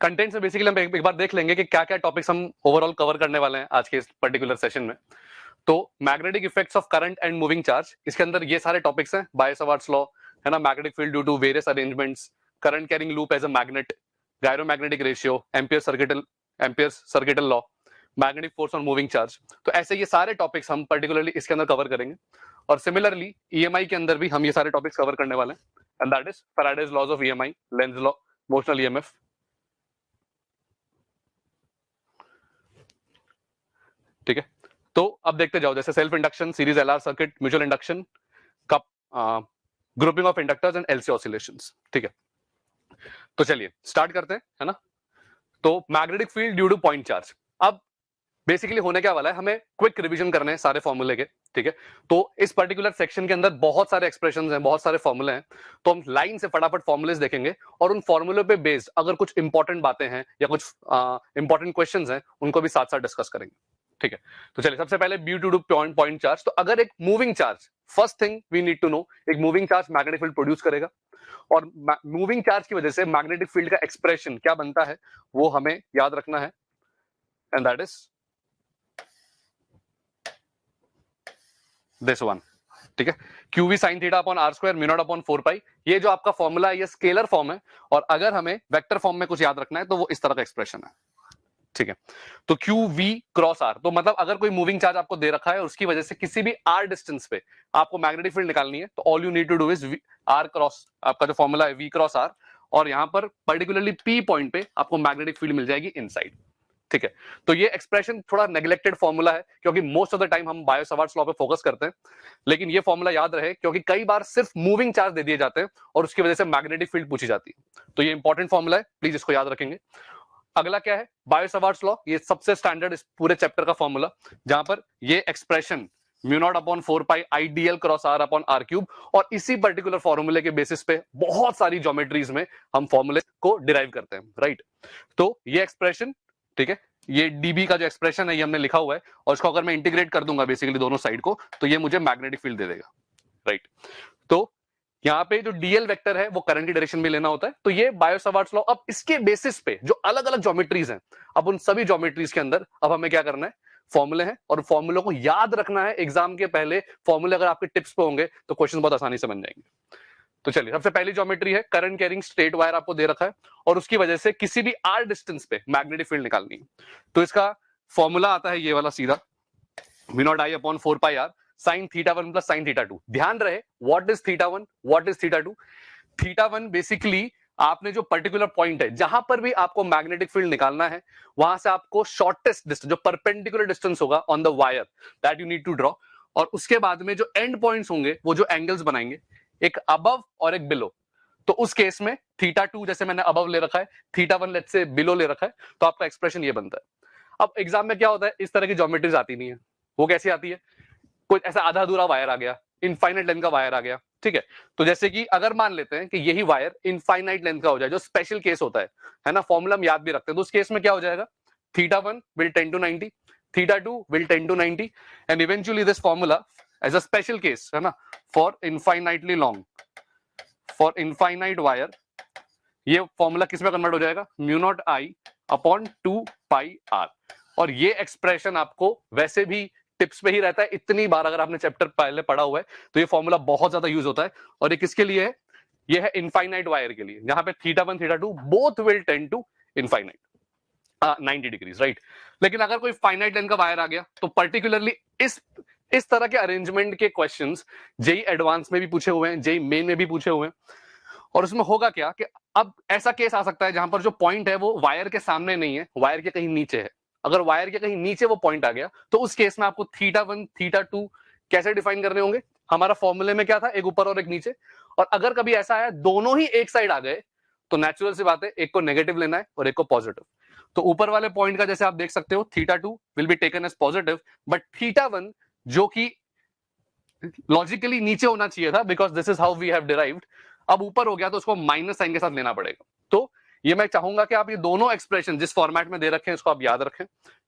Content से basically हम एक बार देख लेंगे कि क्या क्या टॉपिक्स हम ओवरऑल कवर करने वाले हैं आज के इस पर्टिकुलर सेशन में। तो magnetic effects of current and moving charge, इसके अंदर ये सारे टॉपिक्स हैं। बायो-सावर्ट्स लॉ है ना, magnetic field due to various arrangements, current carrying loop as a magnet, gyromagnetic ratio, Ampere's circuital law, magnetic force on moving charge. तो ऐसे ये सारे टॉपिक्स हम पर्टिकुलरली इसके अंदर कवर करेंगे। और सिमिलरली ईएमआई के अंदर भी हम ये सारे टॉपिक्स कवर करने वाले हैं, and that is Faraday's laws of EMI, Lenz law, motional EMF. ठीक है, तो अब देखते जाओ, जैसे self induction, series LR circuit, mutual induction, cup, grouping of inductors and LC oscillations. ठीक है, तो चलिए स्टार्ट करते हैं, है ना। तो magnetic field due two point charge, अब बेसिकली होने क्या वाला है, हमें क्विक रिवीजन करने हैं सारे फॉर्मूले के। ठीक है, तो इस पर्टिकुलर सेक्शन के अंदर बहुत सारे एक्सप्रेशंस हैं, बहुत सारे फॉर्मूले हैं, तो हम लाइन से फटाफट फॉर्मूलेस देखेंगे और उन फॉर्मूले पे बेस्ड अगर कुछ इंपॉर्टेंट बातें हैं या कुछ इंपॉर्टेंट क्वेश्चंस हैं उनको भी साथ साथ डिस्कस करेंगे। ठीक है, तो चलिए सबसे पहले ड्यू टू पॉइंट चार्ज। तो अगर एक moving charge, first thing we need to know, एक moving charge magnetic field produce करेगा और मूविंग चार्ज की वजह से मैग्नेटिक फील्ड का एक्सप्रेशन क्या बनता है वो हमें याद रखना है, and that is this one. ठीक है, q v sine theta upon r square mu naught upon 4 pi. ये जो आपका फॉर्मूला है ये स्केलर फॉर्म है, और अगर हमें वेक्टर फॉर्म में कुछ याद रखना है तो वो इस तरह का एक्सप्रेशन है। ठीक है, तो क्यू वी क्रॉस आर, तो मतलब अगर कोई मूविंग चार्ज आपको दे रखा है और उसकी वजह से किसी भी आर डिस्टेंस पे आपको मैग्नेटिक फील्ड निकालनी है, तो all you need to do is r cross, आपका जो फॉर्मूला है वी क्रॉस आर, और यहां पर पर्टिकुलरली पी पॉइंट पे आपको मैग्नेटिक फील्ड मिल जाएगी इनसाइड। ठीक है, तो ये एक्सप्रेशन थोड़ा नेग्लेक्टेड फॉर्मूला है क्योंकि मोस्ट ऑफ द टाइम हम बायो-सावर्ट्स लॉ पे फोकस करते हैं, लेकिन ये फॉर्मूला याद रहे क्योंकि कई बार सिर्फ मूविंग चार्ज दे दिए जाते हैं और उसकी वजह से मैग्नेटिक फील्ड पूछी जाती है। तो ये इंपॉर्टेंट फॉर्मूला है, प्लीज इसको याद रखेंगे। अगला क्या है, बायो-सावर्ट्स लॉ, ये सबसे स्टैंडर्ड इस पूरे चैप्टर का फॉर्मूला, जहां पर ये expression mu naught upon 4 pi IDL cross r upon r cube, और इसी पर्टिकुलर फॉर्मूले के बेसिस पे बहुत सारी ज्योमेट्रीज में हम फॉर्मूले को डिराइव करते हैं, राइट। तो ये एक्सप्रेशन, ठीक है, ये डीबी का जो एक्सप्रेशन है ये हमने लिखा हुआ है, और इसको अगर मैं इंटीग्रेट कर दूंगा बेसिकली दोनों साइड को, तो ये मुझे मैग्नेटिक फील्ड दे देगा, राइट। तो यहाँ पे जो डीएल वेक्टर है वो करंट की डायरेक्शन में लेना होता है, तो ये बायो-सावर्ट्स लॉ। अब इसके बेसिस पे जो अलग अलग ज्योमेट्रीज हैं, अब उन सभी ज्योमेट्रीज के अंदर अब हमें क्या करना है, फॉर्मूले हैं, और फॉर्मूलों को याद रखना है। एग्जाम के पहले फॉर्मूले अगर आपके टिप्स पे होंगे तो क्वेश्चन बहुत आसानी से बन जाएंगे। तो चलिए, सबसे पहली ज्योमेट्री है करंट कैरिंग स्ट्रेट वायर आपको दे रखा है, और उसकी वजह से किसी भी आर डिस्टेंस पे मैग्नेटिक फील्ड निकालनी है। तो इसका फॉर्मूला आता है ये वाला सीधा, v naught I upon 4 pi r sine theta 1 plus sine theta 2। ध्यान रहे what is theta 1, what is theta 2। Theta 1 basically आपने जो पर्टिकुलर पॉइंट है जहां पर भी आपको मैग्नेटिक फील्ड निकालना है, वहां से आपको शॉर्टेस्ट डिस्टेंस, जो परपेंडिकुलर डिस्टेंस होगा on the wire, that you need to draw, और उसके बाद में जो एंड पॉइंट्स होंगे वो जो एंगल्स बनाएंगे, एक अबव और एक बिलो। तो उस केस में थीटा 2 जैसे मैंने अबव ले रखा है, थीटा 1 लेट्स से बिलो ले रखा है, तो आपका एक्सप्रेशन ये बनता है। अब एग्जाम में क्या होता है, इस तरह की ज्योमेट्रीज आती नहीं है। वो कैसी आती है, कोई ऐसा आधा अधूरा वायर आ गया, इनफाइनाइट लेंथ का वायर आ गया, ठीक है। तो जैसे कि अगर मान लेते हैं कि यही वायर इनफाइनाइट लेंथ का हो जाए, जो स्पेशल केस होता है ना, फॉर्मूला हम याद भी रखते हैं, तो उस केस में क्या हो जाएगा, theta 1 will tend to 90, theta 2 will tend to 90, and eventually this formula as a special case, है ना, for infinitely long, for infinite wire, ये फॉर्मूला किस में कन्वर्ट हो जाएगा, mu naught I upon 2 pi r. और ये एक्सप्रेशन आपको वैसे भी टिप्स पे ही रहता है, इतनी बार अगर आपने चैप्टर पहले पढ़ा हुआ है तो ये फॉर्मूला बहुत ज्यादा यूज होता है। और ये किसके लिए है, ये है इनफाइनाइट वायर के लिए, जहां पे theta 1 theta 2 both will tend to infinite 90 degrees, right. लेकिन अगर कोई फाइनाइट लेंथ का वायर आ गया तो पर्टिकुलरली इस तरह के अरेंजमेंट के क्वेश्चंस जेई एडवांस में भी पूछे हुए हैं, जेई मेन में भी पूछे हुए हैं। और उसमें होगा क्या कि अब ऐसा केस आ सकता है जहां पर जो पॉइंट है वो वायर के सामने नहीं है, वायर के कहीं नीचे है। अगर वायर के कहीं नीचे वो पॉइंट आ गया तो उस केस में आपको थीटा 1 थीटा 2 कैसे डिफाइन करने होंगे, हमारा फॉर्मूले में क्या था, एक ऊपर और एक नीचे। और अगर कभी ऐसा है दोनों ही एक साइड आ गए तो नेचुरल सी बात है, एक को नेगेटिव लेना है और एक को पॉजिटिव। तो ऊपर वाले पॉइंट का जैसे आप देख सकते हो, theta 2 will be taken as positive, but theta 1 जो कि लॉजिकली नीचे होना चाहिए था, because this is how we have derived, अब ऊपर हो गया तो उसको माइनस साइन के साथ लेना पड़ेगा। तो ये मैं चाहूंगा कि आप ये दोनों एक्सप्रेशन जिस फॉर्मेट में दे रखे हैं इसको आप याद रखें,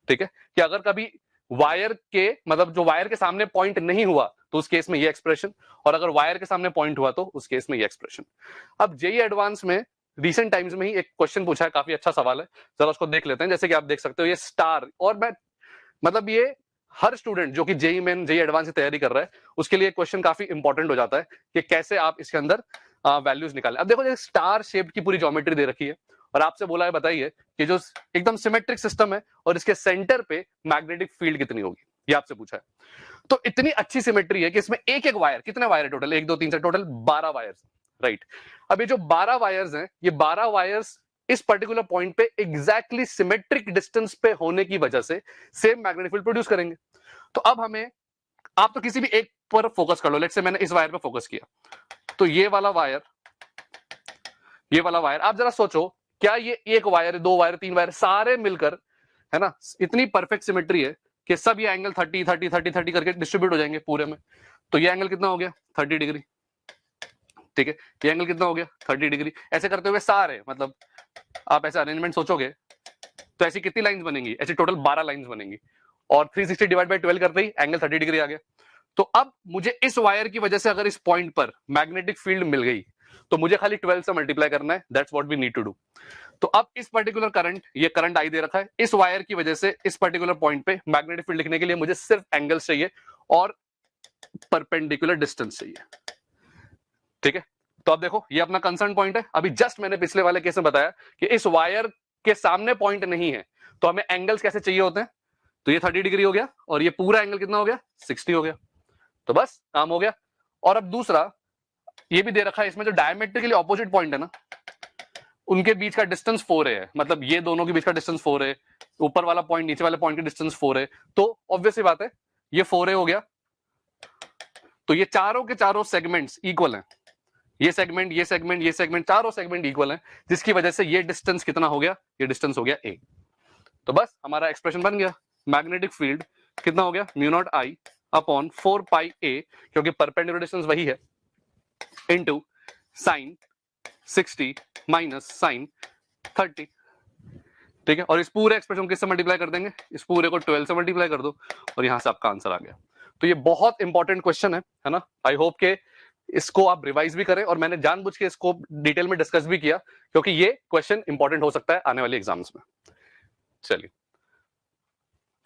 ठीक है, कि अगर कभी वायर के मतलब जो वायर के सामने पॉइंट नहीं हुआ तो उस केस में ये एक्सप्रेशन, और अगर वायर के सामने पॉइंट हुआ तो उस केस में ये एक्सप्रेशन। अब जेई एडवांस में रिसेंट टाइम्स में ही एक क्वेश्चन पूछा है, काफी अच्छा सवाल है, जरा उसको देख लेते हैं। जैसे कि आप देख सकते हो ये स्टार, और मैं मतलब ये हर स्टूडेंट जो कि जेई मेन जेई एडवांस की तैयारी कर रहा है उसके लिए क्वेश्चन काफी इंपॉर्टेंट हो जाता है कि कैसे आप इसके अंदर वैल्यूज निकालें। अब देखो ये स्टार शेप की पूरी ज्योमेट्री दे रखी है और आपसे बोला है बताइए कि जो एकदम सिमेट्रिक सिस्टम है और इसके सेंटर पे मैग्नेटिक फील्ड कितनी होगी, ये आपसे पूछा है। तो इतनी अच्छी सिमेट्री है कि इसमें एक एक वायर, कितने वायर है टोटल, 1 2 3 4, टोटल 12 वायर्स, राइट। अब ये जो 12 वायर्स हैं, ये 12 वायर्स इस पर्टिकुलर पॉइंट पे एग्जैक्टली सिमेट्रिक डिस्टेंस पे होने की वजह से सेम मैग्नेटिक फील्ड प्रोड्यूस करेंगे। तो अब हमें, आप तो किसी भी एक पर फोकस कर लो, लेट्स से मैंने इस वायर पे फोकस किया, तो ये वाला वायर, ये वाला वायर, आप जरा सोचो क्या ये एक वायर, 2 वायर, 3 वायर सारे मिलकर, है ना, इतनी परफेक्ट सिमेट्री है कि सब ये एंगल 30 30 30 30 करके डिस्ट्रीब्यूट हो जाएंगे पूरे में। तो ये एंगल कितना हो गया 30 डिग्री, ठीक है, ये एंगल कितना हो गया 30 डिग्री। ऐसे करते हुए सारे, मतलब आप ऐसे अरेंजमेंट सोचोगे तो ऐसी कितनी लाइंस बनेंगी, ऐसी टोटल 12 लाइंस बनेंगी, और 360 डिवाइड बाय 12 करते ही एंगल 30 डिग्री आ गया। तो अब मुझे इस वायर की वजह से अगर इस पॉइंट पर मैग्नेटिक फील्ड मिल गई तो मुझे खाली 12 से मल्टीप्लाई करना है, that's what we need to do. तो अब इस पर्टिकुलर करंट, ये करंट आई दे रखा है, इस वायर की वजह से इस पर्टिकुलर पॉइंट पे मैग्नेटिक फील्ड लिखने के लिए मुझे सिर्फ एंगल्स चाहिए और परपेंडिकुलर डिस्टेंस चाहिए, ठीक है। तो अब देखो ये अपना कंसर्न पॉइंट है। अभी जस्ट मैंने पिछले वाले केस में बताया कि इस वायर के सामने पॉइंट नहीं है तो हमें एंगल्स कैसे चाहिए होते हैं, तो ये 30 डिग्री हो गया और ये पूरा एंगल कितना हो गया 60 हो गया, तो बस काम हो गया। और अब दूसरा ये भी दे रखा है, इसमें जो डायमेट्रिकली ऑपोजिट पॉइंट है ना, उनके बीच का डिस्टेंस 4a है, मतलब ये दोनों के बीच का डिस्टेंस 4a है, ऊपर वाला पॉइंट नीचे वाले पॉइंट की डिस्टेंस 4a, तो ऑब्वियस सी बात है ये 4a हो गया। तो ये चारों के चारों सेगमेंट्स इक्वल हैं, ये सेगमेंट, ये सेगमेंट, ये सेगमेंट, चारों सेगमेंट इक्वल हैं, जिसकी वजह से ये डिस्टेंस कितना हो गया, ये डिस्टेंस हो गया a। तो बस हमारा एक्सप्रेशन बन गया, मैग्नेटिक फील्ड कितना हो गया mu naught I upon 4 pi a, क्योंकि परपेंडिकुलर डिस्टेंस वही है, इनटू साइन 60 माइनस साइन 30, ठीक है। और इस पूरे एक्सप्रेशन किससे मल्टीप्लाई कर देंगे, इस पूरे को 12 से मल्टीप्लाई कर दो और यहां से आपका आंसर आ गया। तो ये बहुत इंपॉर्टेंट क्वेश्चन है ना। आई होप के इसको आप रिवाइज भी करें, और मैंने जानबूझ के इसको डिटेल में डिस्कस भी किया क्योंकि ये क्वेश्चन इंपॉर्टेंट हो सकता है आने वाले एग्जाम्स में। चलिए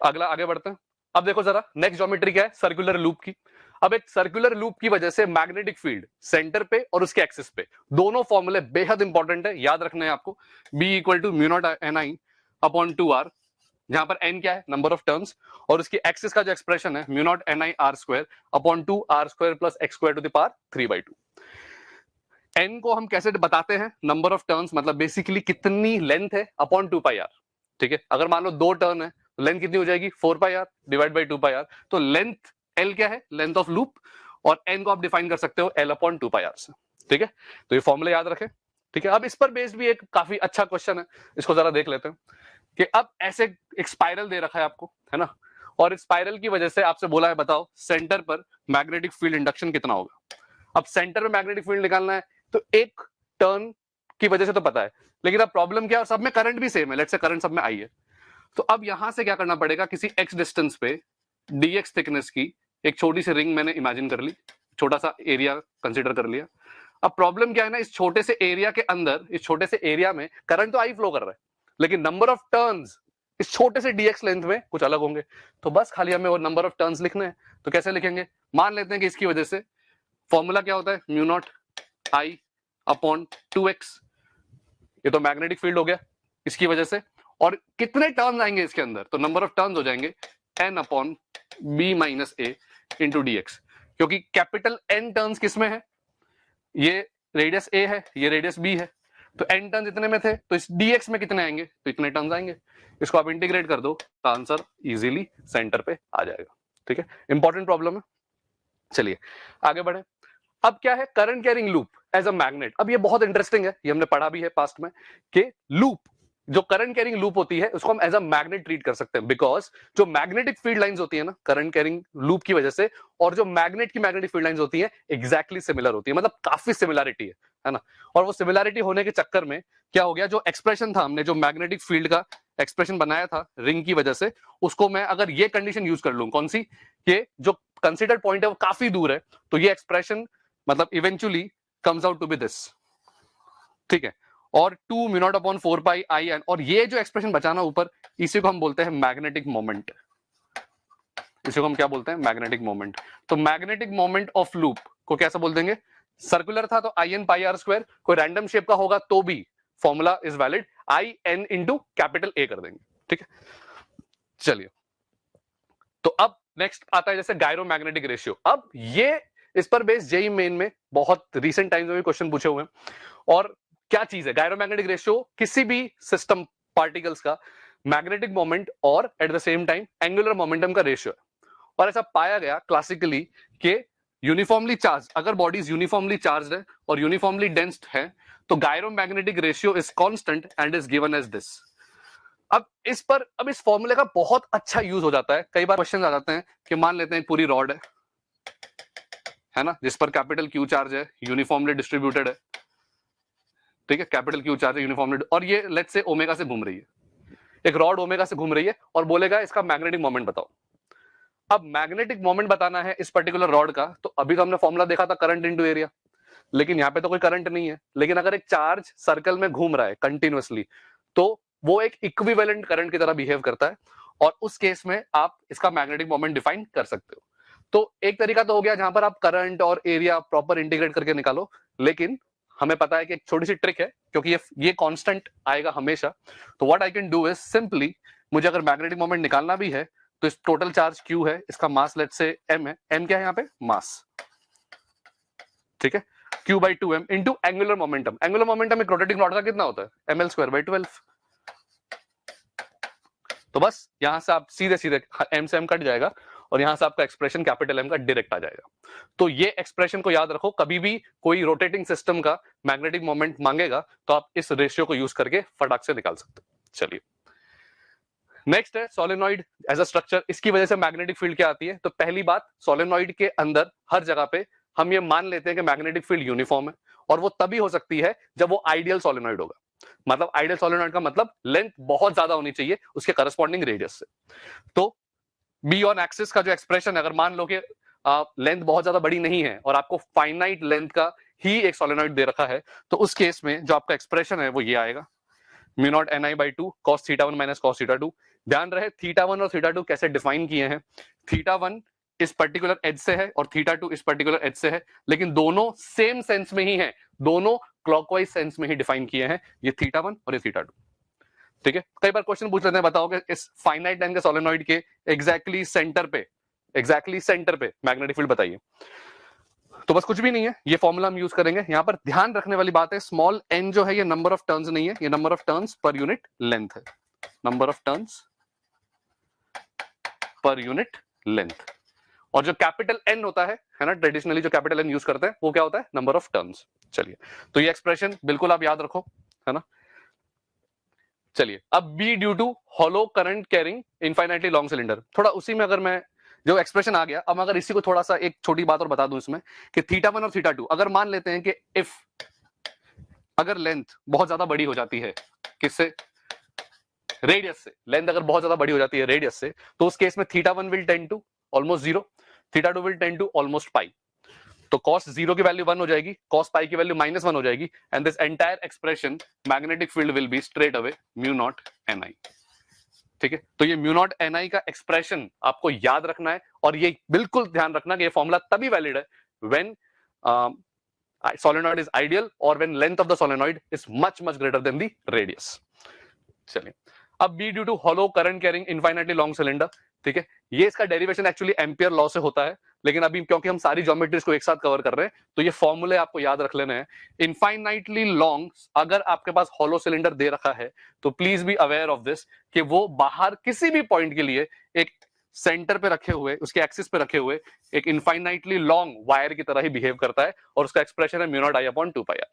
अगला आगे बढ़ते हैं। अब देखो जरा नेक्स्ट ज्योमेट्री क्या है, सर्कुलर लूप की। अब एक सर्कुलर लूप की वजह से मैग्नेटिक फील्ड सेंटर पे और उसके एक्सिस पे, दोनों फॉर्मूले बेहद इंपॉर्टेंट है, याद रखने हैं आपको। B equal to mu naught n I upon 2r, जहां पर n क्या है नंबर ऑफ टर्न्स, और उसकी एक्सिस का जो एक्सप्रेशन है mu naught n I r square upon 2r square plus x square to the power 3/2। n को हम कैसे बताते हैं, नंबर ऑफ टर्न्स, मतलब बेसिकली कितनी लेंथ है अपॉन 2πr, ठीक है। अगर मान लो 2 टर्न है तो लेंथ कितनी हो जाएगी 4πr डिवाइड बाई 2πr। तो लेंथ l क्या है, लेंथ ऑफ लूप, और n को आप डिफाइन कर सकते हो l अपॉन 2πr से, ठीक है। तो ये फॉर्मूला याद रखें, ठीक है। अब इस पर बेस्ड भी एक काफी अच्छा क्वेश्चन है, इसको जरा देख लेते हैं कि अब ऐसे एक स्पाइरल दे रखा है आपको, है ना, और स्पाइरल की वजह से आपसे बोला है बताओ सेंटर पर मैग्नेटिक फील्ड इंडक्शन कितना होगा। अब सेंटर में मैग्नेटिक फील्ड निकालना है तो एक टर्न की वजह से तो पता है, लेकिन अब प्रॉब्लम क्या है, सब में करंट भी सेम है, लेट्स से करंट सब में आई है। तो अब यहां से क्या करना पड़ेगा, किसी x डिस्टेंस पे dx थिकनेस की एक छोटी सी रिंग मैंने इमेजिन कर ली, छोटा सा एरिया कंसीडर कर लिया। अब प्रॉब्लम क्या है ना, इस छोटे से एरिया के अंदर, इस छोटे से एरिया में करंट तो आई फ्लो कर रहा है, लेकिन नंबर ऑफ टर्न्स इस छोटे से dx लेंथ में कुछ अलग होंगे। तो बस खाली हमें वो नंबर ऑफ टर्न्स लिखने हैं। तो कैसे लिखेंगे, मान लेते हैं कि इसकी वजह से फॉर्मूला क्या होता है mu naught I upon 2x, ये तो मैग्नेटिक फील्ड हो गया इसकी वजह से, और कितने टर्न्स आएंगे इसके अंदर, तो नंबर ऑफ टर्न्स हो जाएंगे n upon b minus a into dx, क्योंकि कैपिटल n टर्न्स किसमें है, ये रेडियस a है, ये रेडियस b है, तो n टर्न्स इतने में थे, तो इस dx में कितने आएंगे, तो इतने टर्न्स आएंगे। इसको आप इंटीग्रेट कर दो तो आंसर इजीली सेंटर पे आ जाएगा, ठीक है। इंपॉर्टेंट प्रॉब्लम है। चलिए आगे बढ़े। अब क्या है, current carrying loop as a magnet. अब ये बहुत इंटरेस्टिंग है, ये हमने पढ़ा भी है पास्ट में कि लूप, जो करंट कैरिंग लूप होती है उसको हम एज अ मैग्नेट ट्रीट कर सकते हैं, बिकॉज जो मैग्नेटिक फील्ड लाइंस होती है ना करंट कैरिंग लूप की वजह से, और जो मैग्नेट की मैग्नेटिक फील्ड लाइंस होती है एग्जैक्टली सिमिलर होती है, मतलब काफी सिमिलैरिटी है ना। और वो सिमिलैरिटी होने के चक्कर में क्या हो गया, जो एक्सप्रेशन था हमने, जो मैग्नेटिक फील्ड का एक्सप्रेशन बनाया था रिंग की वजह से, उसको मैं अगर ये कंडीशन यूज कर लूं, कौन सी, कि जो कंसिडर्ड पॉइंट है वो काफी दूर है, तो ये एक्सप्रेशन मतलब eventually comes out to be this, ठीक है। और 2 mu naught upon 4 pi I n, और ये जो एक्सप्रेशन बचाना ऊपर, इसी को हम बोलते हैं मैग्नेटिक मोमेंट। इसी को हम क्या बोलते हैं? Magnetic moment. तो मैग्नेटिक मोमेंट ऑफ लूप को कैसे बोल देंगे? सर्कुलर था तो I n pi r square, कोई रैंडम शेप का होगा तो भी formula is valid, I n into capital A कर देंगे। ठीक है, चलिए। तो अब नेक्स्ट आता है जैसे गायरोमैग्नेटिक रेशियो। अब ये इस पर बेस्ड जेई मेन में बहुत रीसेंट टाइम्स में भी क्वेश्चन पूछे हुए हैं। और क्या चीज है गायरोमैग्नेटिक रेशियो? किसी भी सिस्टम पार्टिकल्स का मैग्नेटिक मोमेंट और at the same time angular momentum का रेशियो है। और ऐसा पाया गया क्लासिकली कि यूनिफॉर्मली चार्ज, अगर बॉडीज यूनिफॉर्मली चार्ज है और यूनिफॉर्मली डेंस्ड है, तो gyromagnetic ratio is constant and is given as this. अब इस फॉर्मूले का बहुत अच्छा यूज हो जाता है। कई बार क्वेश्चन आ जाते हैं कि मान लेते हैं पूरी रॉड है ना, जिस पर कैपिटल क्यू चार्ज है, यूनिफॉर्मली डिस्ट्रीब्यूटेड है। ठीक है, कैपिटल क्यू चार्ज है यूनिफॉर्मली, और ये लेट्स से ओमेगा से घूम रही है, एक रॉड ओमेगा से घूम रही है, और बोलेगा इसका मैग्नेटिक मोमेंट बताओ। अब मैग्नेटिक मोमेंट बताना है इस पर्टिकुलर रॉड का, तो अभी तो हमने फॉर्मूला देखा था करंट इनटू एरिया, लेकिन यहाँ पे तो कोई करंट नहीं है। लेकिन अगर एक चार्ज सर्कल में घूम रहा है कंटिन्यूअसली, तो वो एक इक्विवेलेंट करंट की तरह बिहेव करता है, और उस केस में आप इसका मैग्नेटिक मोमेंट डिफाइन कर सकते हो। तो एक तरीका तो हो गया जहां पर आप करंट और एरिया प्रॉपर इंटीग्रेट करके निकालो, लेकिन हमें पता है कि एक छोटी सी ट्रिक है, क्योंकि ये कांस्टेंट आएगा हमेशा। तो what I can do is simply, मुझे अगर मैग्नेटिक मोमेंट निकालना भी है, तो इस टोटल चार्ज Q है, इसका मास लेट्स से M है, M क्या है यहाँ पे? मास। ठीक है, Q/2m into angular momentum. Angular momentum एक रोटेटिंग रॉड का कितना होता है? ml²/12। तो बस यहां से आप सीधे सीधे M से M कट जाएगा, और यहां से आपका एक्सप्रेशन कैपिटल M का डायरेक्ट आ जाएगा। तो ये एक्सप्रेशन को याद रखो, कभी भी कोई रोटेटिंग सिस्टम का मैग्नेटिक मोमेंट मांगेगा तो आप इस रेशियो को यूज करके फटाक से निकाल सकते हो। चलिए, नेक्स्ट है सोलेनॉइड एज अ स्ट्रक्चर। इसकी वजह से मैग्नेटिक फील्ड क्या आती है? तो पहली बात, सोलेनॉइड के अंदर हर जगह पे हम ये मान लेते हैं कि मैग्नेटिक फील्ड यूनिफॉर्म है, और वो तभी हो सकती है जब वो आइडियल सोलेनॉइड होगा। मतलब आइडियल सोलेनॉइड का मतलब लेंथ बहुत ज्यादा होनी चाहिए उसके करस्पॉन्डिंग रेडियस से। तो बी ऑन एक्सिस का जो एक्सप्रेशन है, अगर मान लो कि लेंथ बहुत ज्यादा बड़ी नहीं है और आपको फाइनाइट लेंथ का ही एक सोलेनॉइड दे रखा है, तो उस केस में जो आपका एक्सप्रेशन है वो ये आएगा, mu naught ni/2 cos θ1 minus cos θ2। ध्यान रहे θ1 और θ2 कैसे डिफाइन किए हैं। θ1 इस पर्टिकुलर एज से है और θ2 इस पर्टिकुलर एज से है, लेकिन दोनों सेम सेंस में ही है, दोनों क्लॉकवाइज सेंस में ही डिफाइन किए हैं, ये θ1 और ये θ2। ठीक है, कई बार क्वेश्चन पूछ लेते हैं, बताओ कि इस फाइनाइट लेंथ के सोलेनॉइड के एग्जैक्टली सेंटर पे मैग्नेटिक फील्ड बताइए। तो बस कुछ भी नहीं है, ये फॉर्मूला हम यूज करेंगे। यहां पर ध्यान रखने वाली बात है, स्मॉल n जो है ये नंबर ऑफ टर्न्स नहीं है, ये number of turns per unit length है, number of turns per unit length. और जो कैपिटल N होता है ना, ट्रेडिशनली जो कैपिटल N यूज करते हैं वो क्या होता है? Number of turns. चलिए, तो ये एक्सप्रेशन बिल्कुल आप याद रखो, है ना। चलिए, अब B due to hollow current carrying infinitely long cylinder, थोड़ा उसी में अगर मैं जो एक्सप्रेशन आ गया, अब अगर इसी को थोड़ा सा एक छोटी बात और बता दूं इसमें कि θ1 और θ2, अगर मान लेते हैं कि इफ अगर लेंथ बहुत ज्यादा बड़ी हो जाती है, किससे? रेडियस से। लेंथ अगर बहुत ज्यादा बड़ी हो जाती है रेडियस से, तो उस केस में θ1 will tend to almost 0, θ2 will tend to almost pi. तो cos 0 की वैल्यू 1 हो जाएगी, cos पाई की वैल्यू -1 हो जाएगी, and this entire expression magnetic field will be straight away mu naught ni। ठीक है, तो ये म्यू नॉट ni का एक्सप्रेशन आपको याद रखना है, और ये बिल्कुल ध्यान रखना कि ये फॉर्मूला तभी वैलिड है when solenoid is ideal or when length of the solenoid is much greater than the radius। चलिए, अब B due to hollow current carrying infinitely long cylinder। ठीक है, ये इसका डेरिवेशन एक्चुअली एम्पियर लॉ से होता है, लेकिन अभी क्योंकि हम सारी ज्योमेट्रीज को एक साथ कवर कर रहे हैं, तो ये फॉर्मूले आपको याद रख लेने हैं। इनफाइनाइटली लॉन्ग, अगर आपके पास हॉलो सिलेंडर दे रखा है, तो please be aware of this कि वो बाहर किसी भी पॉइंट के लिए एक सेंटर पे रखे हुए, उसके एक्सिस पे रखे हुए एक इनफाइनाइटली लॉन्ग वायर की तरह ही बिहेव करता है, और उसका एक्सप्रेशन है म्यू नॉट I/2πr।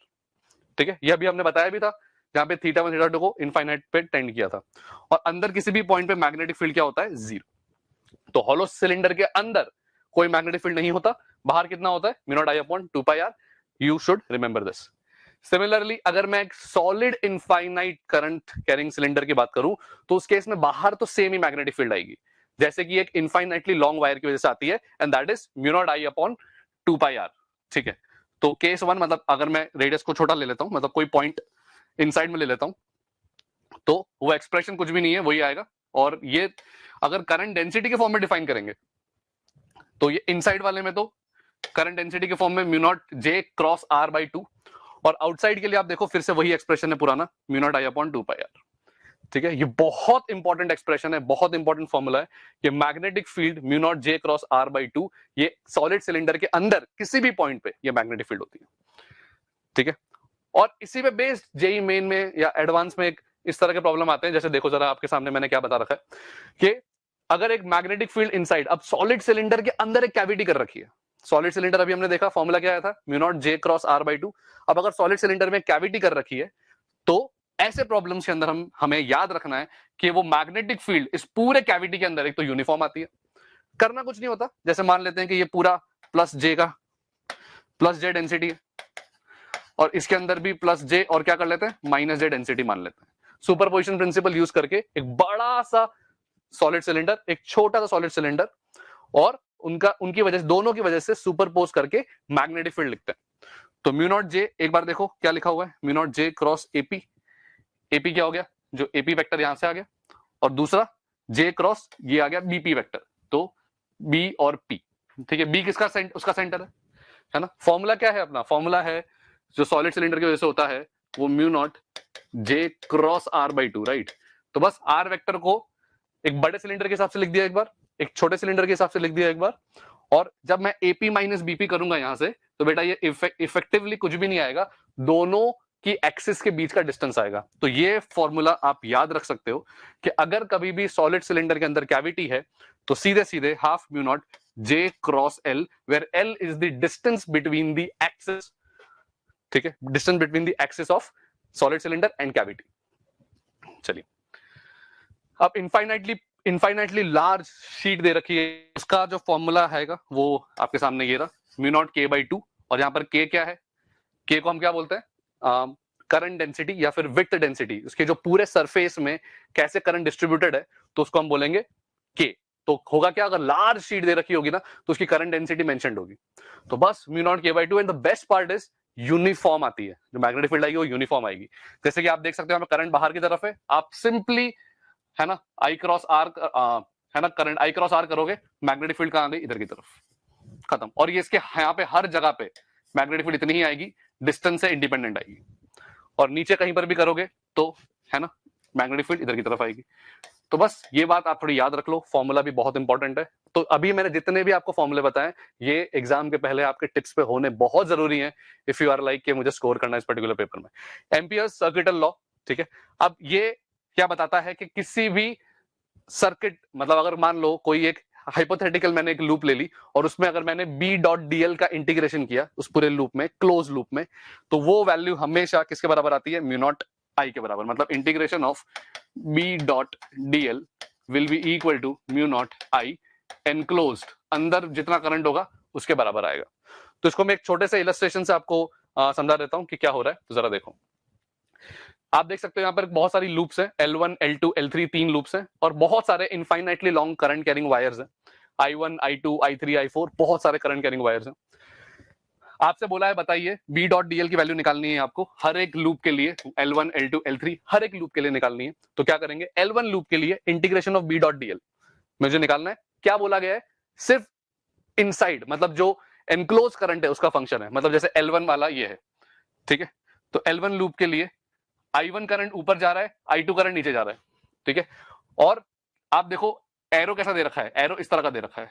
ठीक है, यह भी हमने बताया भी था, जहां पे θ1 θ2 को इनफाइनाइट पे टेंड किया था, और अंदर किसी भी पॉइंट पे मैग्नेटिक फील्ड क्या होता है? 0। तो हॉलो सिलेंडर के अंदर कोई मैग्नेटिक फील्ड नहीं होता, बाहर कितना होता है? Mu not I/2πr। You should remember this. Similarly अगर मैं एक solid infinite current carrying cylinder की बात करूं, तो उस केस में बाहर तो सेम ही मैग्नेटिक फील्ड आएगी, जैसे कि एक इनफाइनाइटली लॉन्ग वायर की वजह से आती है, and that is mu naught I/2πr। ठीक है, तो केस 1, मतलब अगर मैं रेडियस को छोटा ले लेता हूं, मतलब कोई पॉइंट इनसाइड में ले लेता हूं तो वो एक्सप्रेशन कुछ भी नहीं है, वही आएगा। और ये अगर करंट डेंसिटी के फॉर्म में डिफाइन करेंगे तो ये इनसाइड वाले में तो करंट डेंसिटी के फॉर्म में mu naught J cross r by two, और आउटसाइड के लिए आप देखो फिर से वही एक्सप्रेशन है पुराना, mu naught I upon 2πr। ठीक है, ये बहुत इंपॉर्टेंट एक्सप्रेशन है, बहुत इंपॉर्टेंट फॉर्मूला है कि magnetic field mu naught J cross r by two, ये सॉलिड सिलेंडर के अंदर किसी भी पॉइंट पे ये मैग्नेटिक फील्ड होती है। ठीक है, और इसी पे बेस्ड जेई मेन में या एडवांस में एक इस तरह के प्रॉब्लम आते हैं। जैसे देखो जरा आपके सामने मैंने क्या बता रखा है कि अगर एक मैग्नेटिक फील्ड इनसाइड, अब सॉलिड सिलेंडर के अंदर एक कैविटी कर रखी है, सॉलिड सिलेंडर अभी हमने देखा फॉर्मूला क्या आया था, mu naught J cross r by two. अब अगर सॉलिड सिलेंडर में कैविटी कर रखी है तो ऐसे प्रॉब्लम्स के अंदर हमें याद रखना है कि वो मैग्नेटिक फील्ड इस पूरे कैविटी के अंदर एक तो यूनिफॉर्म आती है, करना कुछ नहीं होता। जैसे मान लेते हैं कि ये पूरा प्लस जे डेंसिटी है और इसके अंदर भी प्लस जे और क्या कर लेते हैं माइनस जे डेंसिटी मान लेते हैं। सुपरपोजिशन प्रिंसिपल यूज करके एक बड़ा सा सॉलिड सिलेंडर, एक छोटा सा सॉलिड सिलेंडर, और उनकी वजह से, दोनों की वजह से सुपरपोज करके मैग्नेटिक फील्ड लिखते हैं। तो म्यू नॉट जे, एक बार देखो क्या लिखा हुआ है, mu naught J cross AP. AP क्या हो गया, जो एपी वेक्टर यहां से आ गया, और दूसरा जे क्रॉस ये आ गया बीपी वेक्टर, तो बी और पी। ठीक है, बी किसका उसका सेंटर है ना। फॉर्मूला क्या है अपना, फॉर्मूला है जो सॉलिड सिलेंडर की वजह से होता है वो mu naught J cross r by two, right. तो बस आर वेक्टर को एक बड़े सिलेंडर के हिसाब से लिख दिया एक बार, एक छोटे सिलेंडर के हिसाब से लिख दिया एक बार, और जब मैं एपी माइनस बीपी करूंगा यहां से तो बेटा ये इफेक्टिवली कुछ भी नहीं आएगा, दोनों की एक्सिस के बीच का डिस्टेंस आएगा। तो ये फॉर्मूला आप याद रख सकते हो कि अगर कभी भी सॉलिड सिलेंडर के अंदर कैविटी है तो सीधे सीधे half mu naught J cross l, where l is the distance between the axis. ठीक है, distance between the axis of solid cylinder and cavity. चलिए, अब इनफाइनाइटली लार्ज शीट दे रखी है, उसका जो फॉर्मूला हैगा वो आपके सामने ये रहा, म्यू नॉट के बाई टू। और यहां पर के क्या है, के को हम क्या बोलते हैं, करंट डेंसिटी या फिर विड्थ डेंसिटी, उसके जो पूरे सरफेस में कैसे करंट डिस्ट्रीब्यूटेड है तो उसको हम बोलेंगे के। तो होगा क्या, अगर लार्ज शीट दे रखी होगी ना तो उसकी करंट डेंसिटी मेंशन्ड होगी। तो बस म्यू नॉट के by two, and the best part is uniform आती है, जो मैग्नेटिक फील्ड आएगी वो यूनिफॉर्म आएगी। जैसे कि आप देख सकते हो करंट बाहर की तरफ है, आप सिंपली है ना आई क्रॉस आर, है ना करंट आई क्रॉस आर करोगे, मैग्नेटिक फील्ड कहां गई, इधर की तरफ, खत्म। और ये इसके यहाँ पे हर जगह पे मैग्नेटिक फील्ड इतनी ही आएगी, डिस्टेंस से इंडिपेंडेंट आएगी। और नीचे कहीं पर भी करोगे तो है ना मैग्नेटिक फील्ड इधर की तरफ आएगी। तो बस ये बात आप थोड़ी याद रख लो, फॉर्मूला भी बहुत इंपॉर्टेंट है। तो अभी मैंने जितने भी आपको फॉर्मूले बताए ये एग्जाम के पहले आपके टिप्स पे होने बहुत जरूरी है, इफ यू आर लाइक कि मुझे स्कोर करना है इस पर्टिकुलर पेपर में। एम्पियर्स सर्किटल लॉ, ठीक है। अब ये क्या बताता है कि किसी भी सर्किट, मतलब अगर मान लो कोई एक हाइपोथेटिकल मैंने एक लूप ले ली और उसमें अगर मैंने बी डॉट डीएल का इंटीग्रेशन किया उस पूरे लूप में, क्लोज लूप में, तो वो वैल्यू हमेशा किसके बराबर आती है, म्यू नॉट आई के बराबर। मतलब integration of B dot DL will be equal to mu naught I enclosed, अंदर जितना करंट होगा उसके बराबर आएगा। तो इसको मैं एक छोटे से इलस्ट्रेशन से आपको समझा देता हूं कि क्या हो रहा है। तो जरा देखो, आप देख सकते हो यहाँ पर बहुत सारी लूप्स हैं, L1, L2, L3, 3 लूप्स हैं, और बहुत सारे infinitely long current carrying wires हैं, I1, I2, I3, I4, बहुत सारे करंट कैरिंग वायर्स हैं। आपसे बोला है बताइए बी डॉट डीएल की वैल्यू निकालनी है आपको हर एक लूप के लिए, L1, L2, L3 हर एक लूप के लिए निकालनी है। तो क्या करेंगे, L1 लूप के लिए integration of B dot DL मुझे निकालना है। क्या बोला गया है, सिर्फ इनसाइड, मतलब जो एनक्लोज करंट है उसका फंक्शन है, मतलब जैसे L1 वाला ये है, ठीक है। तो L1 लूप के लिए I1 करंट ऊपर जा रहा है, I2 करंट नीचे जा रहा है, ठीक है। और आप देखो एरो कैसा दे रखा है, एरो इस तरह का दे रखा है,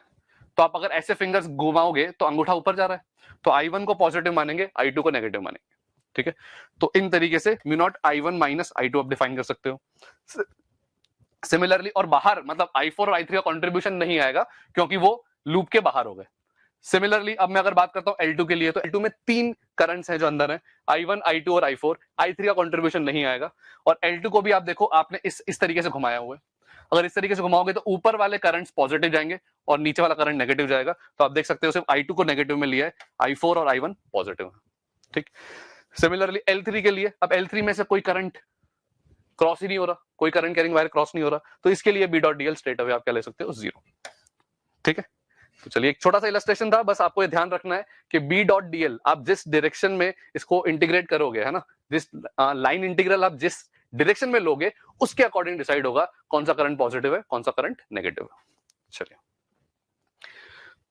तो आप अगर ऐसे फिंगर्स घुमाओगे तो अंगूठा ऊपर जा रहा है, तो I1 को पॉजिटिव मानेंगे, I2 को नेगेटिव मानेंगे, ठीक है। तो इन तरीके से mu naught I1 minus I2 आप डिफाइन कर सकते हो। सिमिलरली, और बाहर मतलब I4 और I3 का कंट्रीब्यूशन नहीं आएगा क्योंकि वो लूप के बाहर हो गए। सिमिलरली अब मैं अगर बात करता हूं L2 के लिए, तो L2 में 3 करंट्स हैं जो अंदर हैं, I1, I2 और I4, I3 का कंट्रीब्यूशन नहीं आएगा। और L2 को भी आप देखो आपने इस तरीके से घुमाया हुआ है, अगर इस तरीके से घुमाओगे तो ऊपर वाले करंट्स पॉजिटिव जाएंगे और नीचे वाला करंट नेगेटिव जाएगा। तो आप देख सकते हो सिर्फ I2 को नेगेटिव में लिया है, I4 और I1 पॉजिटिव है, ठीक। सिमिलरली L3 के लिए, अब L3 में से कोई करंट क्रॉस ही नहीं हो रहा, कोई करंट कैरिंग वायर क्रॉस नहीं हो रहा, तो इसके लिए B dot DL straight away आप क्या ले सकते हो, 0, ठीक है। तो चलिए एक छोटा सा इलस्ट्रेशन था, बस आपको ये ध्यान रखना है कि बी डॉट डीएल आप जिस डायरेक्शन में इसको इंटीग्रेट करोगे, है ना, जिस लाइन इंटीग्रल आप जिस डायरेक्शन में लोगे उसके अकॉर्डिंग डिसाइड होगा कौन सा करंट पॉजिटिव है कौन सा करंट नेगेटिव है। चलिए,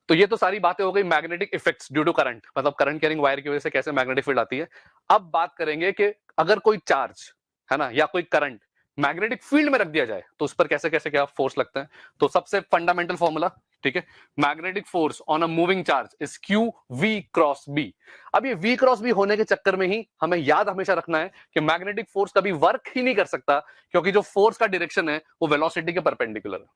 तो ये तो सारी बातें हो गई magnetic effects due to current, मतलब करंट कैरिंग वायर की वजह से कैसे मैग्नेटिक फील्ड आती है। अब बात करेंगे कि अगर कोई चार्ज है ना या कोई करंट मैग्नेटिक फील्ड में रख दिया जाए तो उस पर कैसे कैसे क्या फोर्स लगता है। तो सबसे फंडामेंटल फॉर्मूला, ठीक है, magnetic force on a moving charge is q v cross B. अब ये वी क्रॉस बी होने के चक्कर में ही हमें याद हमेशा रखना है कि मैग्नेटिक फोर्स कभी वर्क ही नहीं कर सकता, क्योंकि जो फोर्स का डायरेक्शन है वो वेलोसिटी के परपेंडिकुलर है।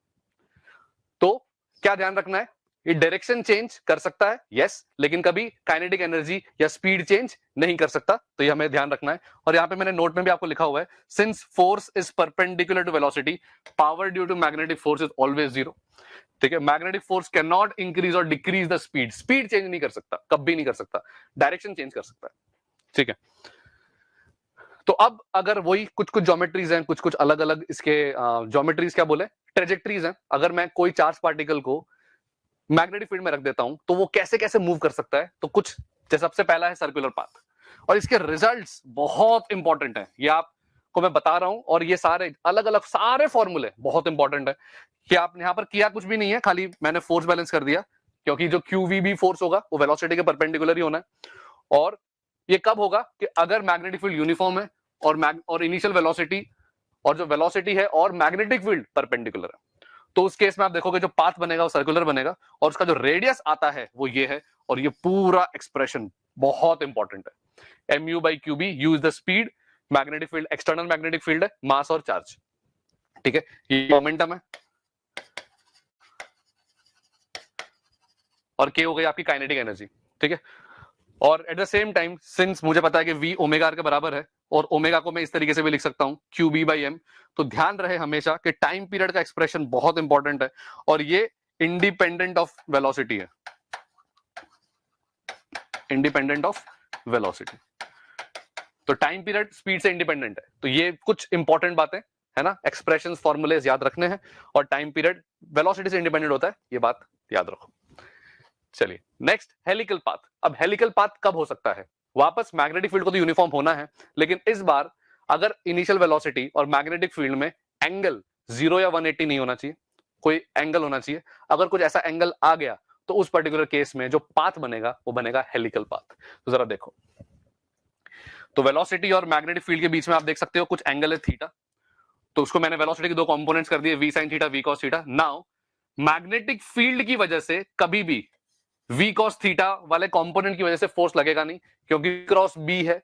तो क्या ध्यान रखना है, ये डायरेक्शन चेंज कर सकता है यस, लेकिन कभी काइनेटिक एनर्जी या स्पीड चेंज नहीं कर सकता, तो ये हमें ध्यान रखना है। और यहां पे मैंने नोट में भी आपको लिखा हुआ है, since force is perpendicular to velocity, power due to magnetic force is always zero. ठीक है, magnetic force can not increase और decrease the speed, speed change नहीं कर सकता, कभी नहीं कर सकता, डायरेक्शन चेंज कर सकता है। ठीक है, तो अब अगर वही कुछ कुछ ज्योमेट्रीज हैं, कुछ कुछ अलग अलग इसके ज्योमेट्रीज क्या बोले, ट्रेजेक्टरीज हैं। अगर मैं कोई चार्ज पार्टिकल को मैग्नेटिक फील्ड में रख देता हूं तो वो कैसे कैसे मूव कर सकता है, तो कुछ जैसे सबसे पहला है सर्कुलर पाथ, और इसके रिजल्ट्स बहुत इंपॉर्टेंट है, ये आपको मैं बता रहा हूं। और ये सारे अलग अलग सारे फॉर्मूले बहुत इंपॉर्टेंट है कि आप यहां पर किया कुछ भी नहीं है, खाली मैंने फोर्स बैलेंस कर दिया, क्योंकि जो QVB फोर्स होगा वो वेलोसिटी के परपेंडिकुलर ही होना है। और ये कब होगा कि अगर मैग्नेटिक फील्ड यूनिफॉर्म है और इनिशियल वेलोसिटी और जो वेलोसिटी है और मैग्नेटिक फील्ड परपेंडिकुलर है, तो उस केस में आप देखोगे जो पाथ बनेगा वो सर्कुलर बनेगा, और उसका जो रेडियस आता है वो ये है। और ये पूरा एक्सप्रेशन बहुत इंपॉर्टेंट है, mu/qb, use the speed, magnetic field external magnetic field है, मास और चार्ज। ठीक है, ये मोमेंटम है, और के हो गई आपकी काइनेटिक एनर्जी। ठीक है, और at the same time since मुझे पता है कि v ओमेगा r के बराबर है, और ओमेगा को मैं इस तरीके से भी लिख सकता हूं qb/m, तो ध्यान रहे हमेशा कि टाइम पीरियड का एक्सप्रेशन बहुत इंपॉर्टेंट है, और ये इंडिपेंडेंट ऑफ वेलोसिटी है, इंडिपेंडेंट ऑफ वेलोसिटी। तो टाइम पीरियड स्पीड से इंडिपेंडेंट है, तो ये कुछ इंपॉर्टेंट बातें है ना, एक्सप्रेशंस फॉर्मूलेज याद रखने हैं, और टाइम पीरियड वेलोसिटी से इंडिपेंडेंट होता है, ये बात याद रखो। चलिए नेक्स्ट, हेलिकल पाथ। अब हेलिकल पाथ कब हो सकता है, वापस मैग्नेटिक फील्ड को तो यूनिफॉर्म होना है, लेकिन इस बार अगर इनिशियल वेलोसिटी और मैग्नेटिक फील्ड में एंगल 0 या 180 नहीं होना चाहिए, कोई एंगल होना चाहिए। अगर कुछ ऐसा एंगल आ गया तो उस पर्टिकुलर केस में जो पाथ बनेगा वो बनेगा हेलिकल पाथ। तो जरा देखो, तो वेलोसिटी और मैग्नेटिक फील्ड के बीच में आप देख सकते हो कुछ एंगल है थीटा, तो उसको मैंने वेलोसिटी के दो कंपोनेंट्स कर दिए, v sin theta v cos theta. Now magnetic field की वजह से कभी भी v cos थीटा वाले कंपोनेंट की वजह से फोर्स लगेगा नहीं, क्योंकि क्रॉस b है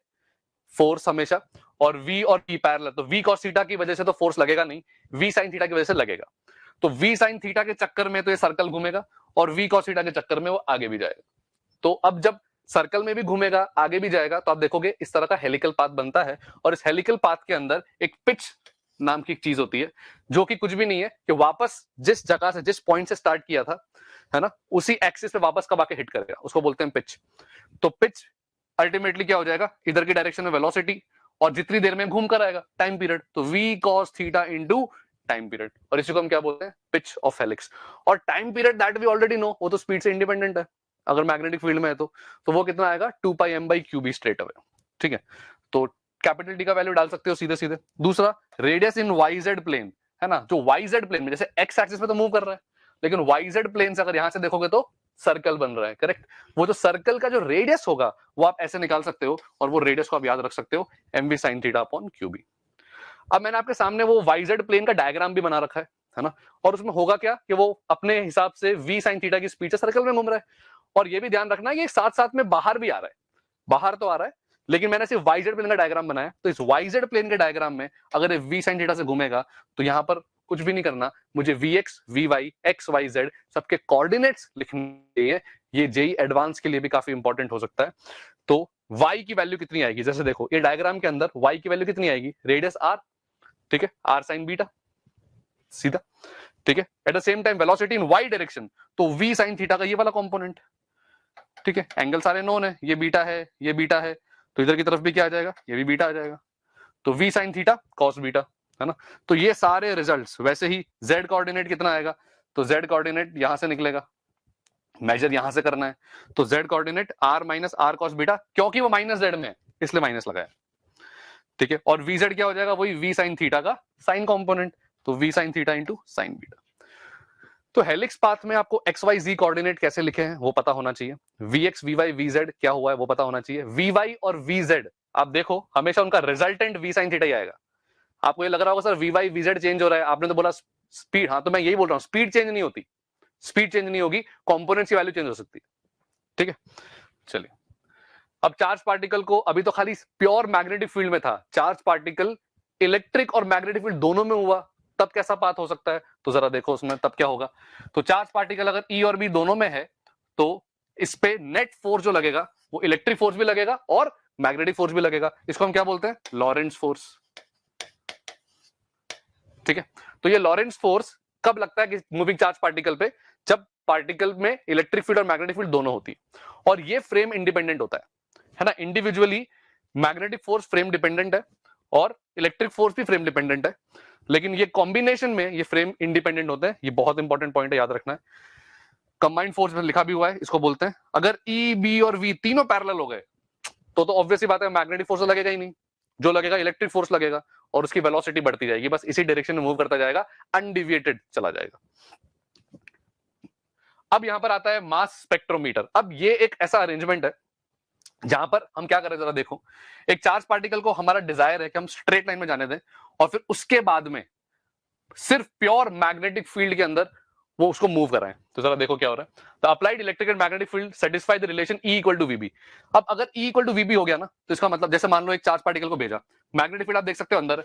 फोर्स हमेशा, और v और p पैरेलल, तो v cos थीटा की वजह से तो फोर्स लगेगा नहीं, v sin थीटा की वजह से लगेगा। तो v sin थीटा के चक्कर में तो ये सर्कल घूमेगा, और v cos थीटा के चक्कर में वो आगे भी जाएगा। तो अब जब सर्कल में भी घूमेगा आगे भी जाएगा, तो आप देखोगे इस तरह का हेलिकल पाथ बनता है। और इस हेलिकल पाथ के अंदर एक पिच नाम की एक चीज होती है, जो कि कुछ भी नहीं है कि वापस जिस जगह से जिस पॉइंट से स्टार्ट किया था है ना, उसी एक्सिस पे वापस कब आके हिट करेगा, उसको बोलते हैं पिच। तो पिच अल्टीमेटली क्या हो जाएगा, इधर की डायरेक्शन में वेलोसिटी, और जितनी देर में घूम कर आएगा टाइम पीरियड, तो v cos theta into time period, और इसी को हम क्या बोलते हैं, पिच ऑफ हेलिक्स। और time period that we already know, वो तो स्पीड से इंडिपेंडेंट है, अगर मैग्नेटिक फील्ड में है तो वो कितना आएगा, 2πm/qb स्ट्रेट अवे। ठीक है, तो कैपिटल डी का वैल्यू डाल सकते हो सीधे सीधे। दूसरा, रेडियस इन वाईजेड प्लेन है ना, जो वाईजेड प्लेन में जैसे एक्स एक्सिस में तो मूव कर रहा है, लेकिन वाईजेड प्लेन से अगर यहां से देखोगे तो सर्कल बन रहा है, करेक्ट। वो जो सर्कल का जो रेडियस होगा वो आप ऐसे निकाल सकते हो, और वो रेडियस को आप याद रख सकते हो mv sin theta upon qb। अब मैंने आपके सामने वो वाईजेड प्लेन का डायग्राम भी बना रखा है ना, और उसमें होगा क्या कि वो अपने हिसाब से v sin थीटा की स्पीड से सर्कल में घूम रहा है। और ये भी ध्यान रखना है कि साथ साथ में बाहर भी आ रहा है, बाहर तो आ रहा है, लेकिन मैंने सिर्फ वाईजेड प्लेन का डायग्राम बनाया। तो इस वाईजेड प्लेन के डायग्राम में अगर ये v sin थीटा से घूमेगा, तो यहां पर कुछ भी नहीं करना, मुझे vx, vy, xyz सबके कोऑर्डिनेट्स लिखने चाहिए। ये जेई एडवांस के लिए भी काफी इंपॉर्टेंट हो सकता है। तो y की वैल्यू कितनी आएगी, जैसे देखो ये डायग्राम के अंदर y की वैल्यू कितनी आएगी, रेडियस r, ठीक है, r sin बीटा सीधा। ठीक है, eight the same time velocity in y direction, तो v sin थीटा का ये वाला कंपोनेंट। ठीक है, एंगल सारे नोन है, ये बीटा है, ये बीटा है, तो इधर की तरफ भी क्या आ जाएगा, ये भी बीटा आ जाएगा, तो v sin theta cos beta है ना। तो ये सारे रिजल्ट्स, वैसे ही z कोऑर्डिनेट कितना आएगा, तो z कोऑर्डिनेट यहां से निकलेगा, मेजर यहां से करना है, तो z coordinate r minus r cos beta, क्योंकि वो माइनस z में है इसलिए माइनस लगाया। ठीक है, और वीजेड क्या हो जाएगा, वही वी साइन थीटा का साइन कंपोनेंट, तो v sine theta into sine beta. तो हेलिक्स पाथ में आपको एक्स वाई जी कोऑर्डिनेट कैसे लिखे हैं वो पता होना चाहिए, v x v y v z क्या हुआ है वो पता होना चाहिए। वी वाई और वी जेड आप देखो हमेशा उनका रिजल्टेंट वी साइन थीटा ही आएगा। आपको ये लग रहा होगा sir v y v z change हो रहा है, आपने तो बोला स्पीड, हाँ तो मैं यही बोल रहा हूँ, स्पीड चेंज नहीं होती, स्पीड चेंज नहीं होगी, कंपोनेंट्स की वैल्यू चेंज हो सकती है। ठीक है, चलिए अब चार्ज पार्टिकल को, अभी तो खाली प्योर मैग्नेटिक फील्ड में था, चार्ज पार्टिकल इलेक्ट्रिक और मैग्नेटिक फील्ड दोनों में हुआ, तब कैसा पाथ हो सकता है, तो जरा देखो उसमें तब क्या होगा। तो चार्ज पार्टिकल अगर ई और बी दोनों में है तो इस पे नेट फोर्स जो लगेगा वो इलेक्ट्रिक फोर्स भी लगेगा और मैग्नेटिक फोर्स भी लगेगा, इसको हम क्या बोलते हैं, लॉरेंट्ज फोर्स। ठीक है, तो ये लॉरेंट्ज फोर्स कब लगता है कि मूविंग चार्ज पार्टिकल पे, जब पार्टिकल में इलेक्ट्रिक फील्ड और मैग्नेटिक फील्ड दोनों होती है, और ये फ्रेम इंडिपेंडेंट होता है ना, individually magnetic force frame dependent है और इलेक्ट्रिक फोर्स भी फ्रेम डिपेंडेंट है, लेकिन ये कॉम्बिनेशन में ये फ्रेम इंडिपेंडेंट होते हैं, ये बहुत इंपॉर्टेंट पॉइंट है, याद रखना है। कंबाइंड फोर्स में लिखा भी हुआ है, इसको बोलते हैं, अगर ई बी और वी तीनों पैरेलल हो गए तो ऑब्वियसली बात है मैग्नेटिक फोर्स तो लगेगा ही नहीं, जो लगेगा इलेक्ट्रिक फोर्स लगेगा और उसकी वेलोसिटी बढ़ती जाएगी, बस इसी डायरेक्शन में मूव करता जाएगा, अनडिविएटेड चला जाएगा। अब यहां पर आता है मास स्पेक्ट्रोमीटर। अब ये एक ऐसा अरेंजमेंट है जहां पर हम क्या करें, जरा देखो, एक चार्ज पार्टिकल को हमारा डिजायर है कि हम स्ट्रेट लाइन में जाने दें और फिर उसके बाद में सिर्फ प्योर मैग्नेटिक फील्ड के अंदर वो उसको मूव कराएं, तो जरा देखो क्या हो रहा है। The applied electric and magnetic field satisfy the relation E equal to VB. अब अगर E इक्वल टू वीबी हो गया ना, तो इसका मतलब जैसे मान लो एक चार्ज पार्टिकल को भेजा, मैग्नेटिक फील्ड आप देख सकते हो अंदर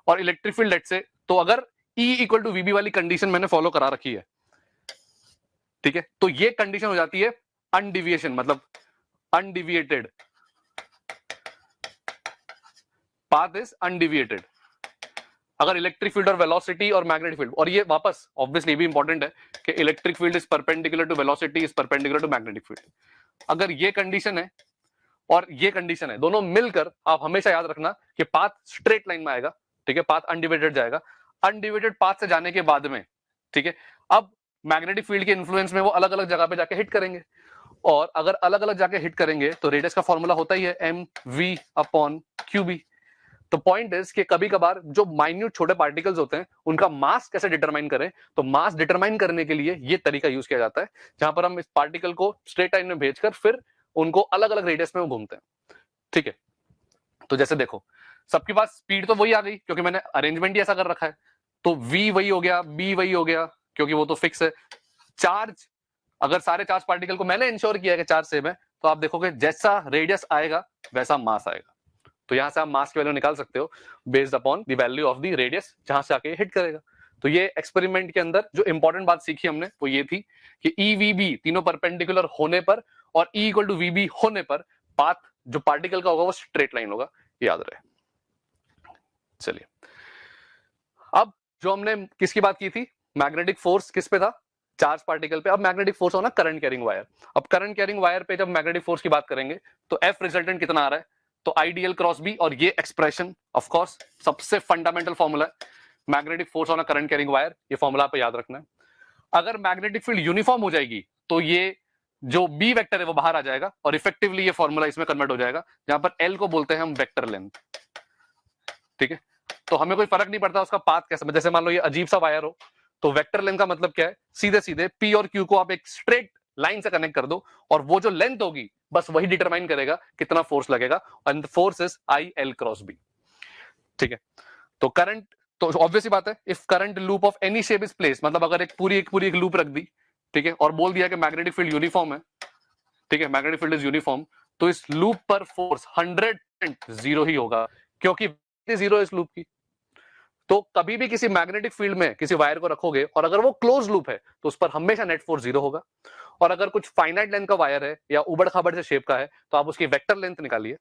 और इलेक्ट्रिक फील्ड लेट से, तो अगर E इक्वल टू वीबी वाली कंडीशन मैंने फॉलो करा रखी है, ठीक है, तो ये कंडीशन हो जाती है अनडिविएशन, मतलब अनडिविएटेड, पाथ इज अनडिविएटेड अगर इलेक्ट्रिक फील्ड और वेलोसिटी और मैग्नेटिक फील्ड, और ये वापस ऑब्वियसली भी इंपॉर्टेंट है कि electric field is perpendicular to velocity is perpendicular to magnetic field, अगर ये कंडीशन है और ये कंडीशन है, दोनों मिलकर आप हमेशा याद रखना कि पाथ स्ट्रेट लाइन में आएगा, ठीक है, पाथ अनडिवाइडेड जाएगा, अनडिवाइडेड पाथ से जाने के बाद में, ठीक है, अब मैग्नेटिक फील्ड के इन्फ्लुएंस में वो अलग अलग जगह पे जाके हिट करेंगे, और अगर अलग अलग जाके हिट करेंगे तो रेडियस का फॉर्मूला होता ही है m v upon q B. तो पॉइंट इज कि कभी कभार जो माइन्यूट छोटे पार्टिकल्स होते हैं उनका मास कैसे डिटरमाइन करें, तो मास डिटरमाइन करने के लिए ये तरीका यूज किया जाता है जहां पर हम इस पार्टिकल को स्ट्रेट लाइन में भेजकर फिर उनको अलग अलग रेडियस में घूमते हैं। ठीक है, तो जैसे देखो सबके पास स्पीड तो वही आ गई क्योंकि मैंने अरेंजमेंट ही ऐसा कर रखा है, तो v वही हो गया, b वही हो गया क्योंकि वो तो फिक्स है। चार्ज, अगर सारे चार्ज पार्टिकल को मैंने इंश्योर किया है कि चार्ज सेम है, तो आप देखोगे जैसा रेडियस आएगा वैसा मास आएगा, तो यहां से आप मास की वैल्यू निकाल सकते हो based upon the value of the radius जहां से आके हिट करेगा। तो ये एक्सपेरिमेंट के अंदर जो इंपॉर्टेंट बात सीखी हमने वो ये थी कि ईवीबी तीनों परपेंडिकुलर होने पर और ई इक्वल टू वीबी होने पर पाथ जो पार्टिकल का होगा वो स्ट्रेट लाइन होगा, याद रहे। चलिए अब जो हमने किसकी बात की थी, मैग्नेटिक फोर्स किस पे था, चार्ज पार्टिकल पे। अब मैग्नेटिक फोर्स होना करंट कैरिंग वायर। अब करंट कैरिंग वायर पे जब मैग्नेटिक फोर्स की बात करेंगे तो एफ रिजल्टेंट कितना आ रहा है, तो आईडीएल क्रॉस बी, और ये एक्सप्रेशन ऑफ कोर्स सबसे फंडामेंटल फॉर्मूला है magnetic force on a current carrying wire, ये फॉर्मूला पे याद रखना है। अगर मैग्नेटिक फील्ड यूनिफॉर्म हो जाएगी तो ये जो बी वेक्टर है वो बाहर आ जाएगा और इफेक्टिवली ये फॉर्मूला इसमें कन्वर्ट हो जाएगा, जहां पर एल को बोलते हैं हम वेक्टर लेंथ। ठीक है, तो हमें कोई फर्क नहीं पड़ता उसका पाथ कैसा, जैसे मान लो ये अजीब सा वायर हो तो वेक्टर लेंथ का मतलब क्या है, सीधे सीधे पी और क्यू को आप एक स्ट्रेट लाइन से कनेक्ट कर दो और वो जो लेंथ होगी बस वही डिटरमाइन करेगा कितना फोर्स लगेगा, and force is I L cross B. ठीक है, तो करंट, तो ऑब्वियसली बात है if current loop of any shape is place, मतलब अगर एक पूरी लूप रख दी, ठीक है, और बोल दिया कि मैग्नेटिक फील्ड यूनिफॉर्म है, ठीक है, मैग्नेटिक फील्ड इज यूनिफॉर्म, तो इस लूप पर फोर्स 100% जीरो ही होगा क्योंकि जीरो इस लूप की। तो कभी भी किसी मैग्नेटिक फील्ड में किसी वायर को रखोगे और अगर वो क्लोज लूप है तो उस पर हमेशा नेट फोर्स जीरो होगा, और अगर कुछ फाइनाइट लेंथ का वायर है या उबड़ खाबड़ से शेप का है तो आप उसकी वेक्टर लेंथ निकालिए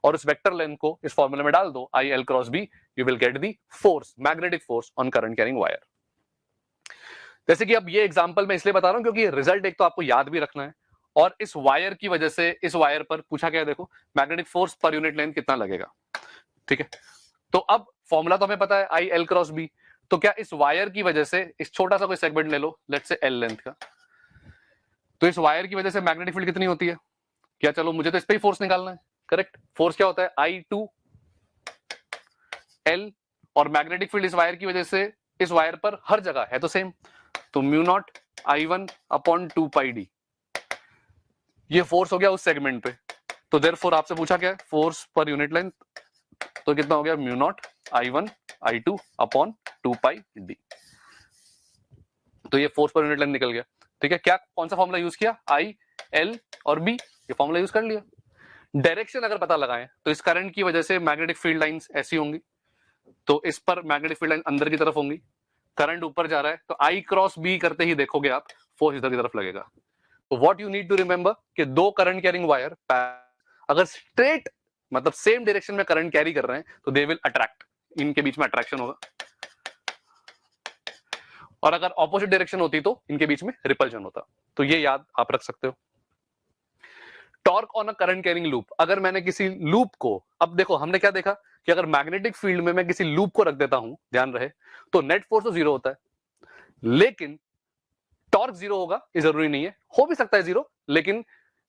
और उस वेक्टर लेंथ को इस फॉर्मूले में डाल दो I L cross B, you will get the force, magnetic force on current carrying wire. जैसे कि अब ये एग्जांपल मैं इसलिए बता रहा हूं क्योंकि रिजल्ट एक तो आपको याद भी रखना है, और इस वायर की वजह से इस वायर पर पूछा गया, देखो मैग्नेटिक फोर्स पर यूनिट लेंथ कितना लगेगा। ठीक है, तो अब फॉर्मूला तो हमें पता है आई एल क्रॉस बी, तो क्या इस वायर की वजह से इस छोटा सा कोई सेगमेंट ले लो लेट्स से एल लेंथ का, तो इस वायर की वजह से मैग्नेटिक फील्ड कितनी होती है, क्या चलो मुझे तो इस पे ही फोर्स निकालना है, करेक्ट, फोर्स क्या होता है आई टू L और मैग्नेटिक फील्ड इस वायर की वजह से इस वायर पर हर जगह है तो सेम, तो म्यू नॉट I1 अपॉन 2 पाई डी, ये फोर्स हो गया उस सेगमेंट पे। तो देयरफॉर आपसे पूछा क्या है, फोर्स पर यूनिट लेंथ, तो कितना हो गया mu naught I1 I2 upon 2 पाई डी। तो ये फोर्स पर यूनिट लेंथ निकल गया। ठीक है, क्या कौन सा फॉर्मूला यूज किया, I, L और B, ये फॉर्मूला यूज कर लिया। डायरेक्शन अगर पता लगाएं तो इस करंट की वजह से मैग्नेटिक फील्ड लाइंस ऐसी होंगी, तो इस पर मैग्नेटिक फील्ड लाइन अंदर की तरफ होंगी, करंट ऊपर जा रहा है तो I क्रॉस B करते ही देखोगे आप फोर्स इधर की तरफ लगेगा। तो what you need to remember कि दो करंट कैरिंग वायर अगर स्ट्रेट मतलब सेम डायरेक्शन में करंट कैरी कर रहे हैं तो दे विल अट्रैक्ट, इनके बीच में अट्रैक्शन होगा, और अगर ऑपोजिट डायरेक्शन होती तो इनके बीच में रिपल्जन होता। तो ये याद आप रख सकते हो। Torque on a current carrying loop, अगर मैंने किसी लूप को, अब देखो हमने क्या देखा कि अगर मैग्नेटिक फील्ड में मैं किसी लूप को रख देता हूं, ध्यान रहे, तो नेट फोर्स तो जीरो होता है, लेकिन टॉर्क जीरो होगा ये जरूरी नहीं है, हो भी सकता है जीरो, लेकिन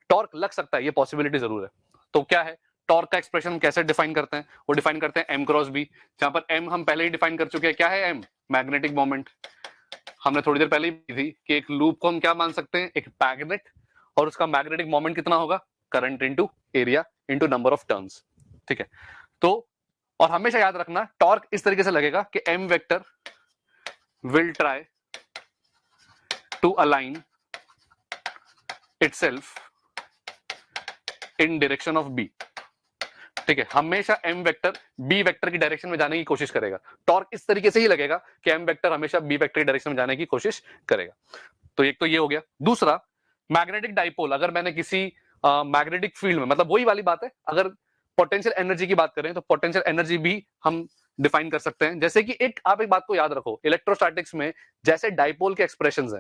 टॉर्क लग सकता है, ये पॉसिबिलिटी जरूर है। तो क्या है टॉर्क का एक्सप्रेशन कैसे डिफाइन करते हैं, वो डिफाइन करते हैं m क्रॉस बी, जहां पर m हम पहले ही डिफाइन कर चुके हैं, क्या है m, मैग्नेटिक मोमेंट। हमने थोड़ी देर पहले ही थी कि एक लूप को हम क्या मान सकते हैं, एक मैग्नेट, और उसका मैग्नेटिक मोमेंट कितना होगा, current into area into number of turns. ठीक है, तो और हमेशा याद रखना टॉर्क इस तरीके से लगेगा कि m vector will try to align itself in direction of b। ठीक है, हमेशा m वेक्टर b वेक्टर की डायरेक्शन में जाने की कोशिश करेगा, टॉर्क इस तरीके से ही लगेगा कि m वेक्टर हमेशा b वेक्टर की डायरेक्शन में जाने की कोशिश करेगा। तो एक तो ये हो गया। दूसरा, मैग्नेटिक डाइपोल, अगर मैंने किसी मैग्नेटिक फील्ड में, मतलब वही वाली बात है, अगर पोटेंशियल एनर्जी की बात करें तो पोटेंशियल एनर्जी भी हम डिफाइन कर सकते हैं। जैसे कि आप एक बात को याद रखो, इलेक्ट्रोस्टैटिक्स में जैसे डाइपोल के एक्सप्रेशंस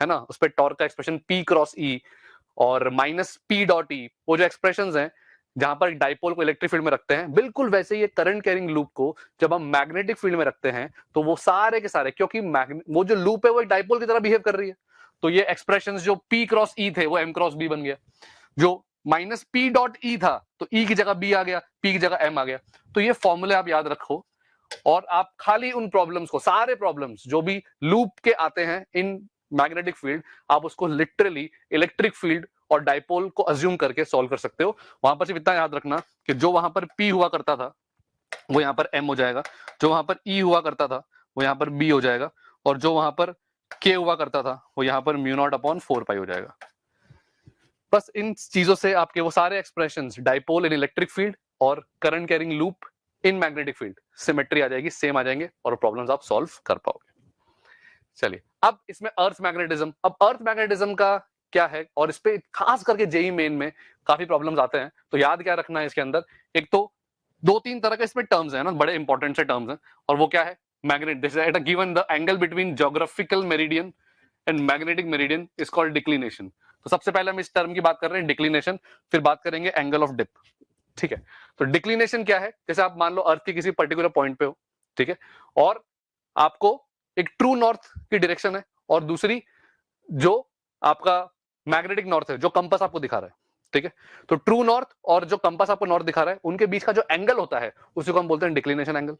है ना, उस पर टॉर्क का एक्सप्रेशन P क्रॉस E और माइनस P डॉट E, वो जो एक्सप्रेशंस हैं जहां पर डाइपोल को इलेक्ट्रिक फील्ड में रखते हैं, बिल्कुल वैसे ही करंट कैरिंग लूप को जब हम मैग्नेटिक फील्ड में रखते हैं तो वो सारे के सारे, क्योंकि वो जो लूप है वो एक डाइपोल की तरह बिहेव कर रही है, तो ये एक्सप्रेशंस जो P क्रॉस E थे वो M क्रॉस B बन गया, जो माइनस P डॉट E था तो E की जगह B आ गया, P की जगह M आ गया। तो ये फॉर्मूले आप याद रखो, और आप खाली उन प्रॉब्लम्स को, सारे प्रॉब्लम्स जो भी लूप के आते हैं इन मैग्नेटिक फील्ड, आप उसको लिटरली इलेक्ट्रिक फील्ड और डाइपोल को अज्यूम करके सॉल्व कर सकते हो। वहां पर सिर्फ इतना याद रखना कि जो वहां पर P हुआ करता था वो यहां पर M हो जाएगा, जो वहां पर E हुआ करता था वो यहां पर B हो जाएगा, और जो वहां पर K हुआ करता था वो यहां पर म्यू नॉट अपॉन 4 पाई हो जाएगा। बस इन चीजों से आपके वो सारे expressions, dipole in electric field और current carrying loop in magnetic field, symmetry आ जाएगी, सेम आ जाएंगे, और प्रॉब्लम्स आप सॉल्व कर पाओगे। चलिए, अब इसमें अर्थ मैग्नेटिज्म, अब अर्थ मैग्नेटिज्म का क्या है, और इस पे खास करके जेई मेन में काफी प्रॉब्लम्स आते हैं, तो याद क्या रखना है इसके अंदर, एक तो 2-3 तरह के इसमें टर्म्स हैं ना, बड़े इंपॉर्टेंट से टर्म्स हैं, और वो क्या है, magnet, this is given the angle between geographical meridian and magnetic meridian is called declination. तो सबसे पहले हम इस टर्म की बात कर रहे हैं, डिक्लिनेशन, फिर बात करेंगे एंगल ऑफ डिप। ठीक है, तो डिक्लिनेशन क्या है, जैसे आप मान लो अर्थ के किसी पर्टिकुलर पॉइंट पे हो, ठीक है, और आपको एक ट्रू नॉर्थ की डायरेक्शन है, और दूसरी जो आपका मैग्नेटिक नॉर्थ है, जो कंपास आपको दिखा रहा है। ठीक है, तो ट्रू नॉर्थ और जो कंपास आपको नॉर्थ दिखा रहा है उनके बीच का जो एंगल होता है उसी को हम बोलते हैं डिक्लिनेशन एंगल।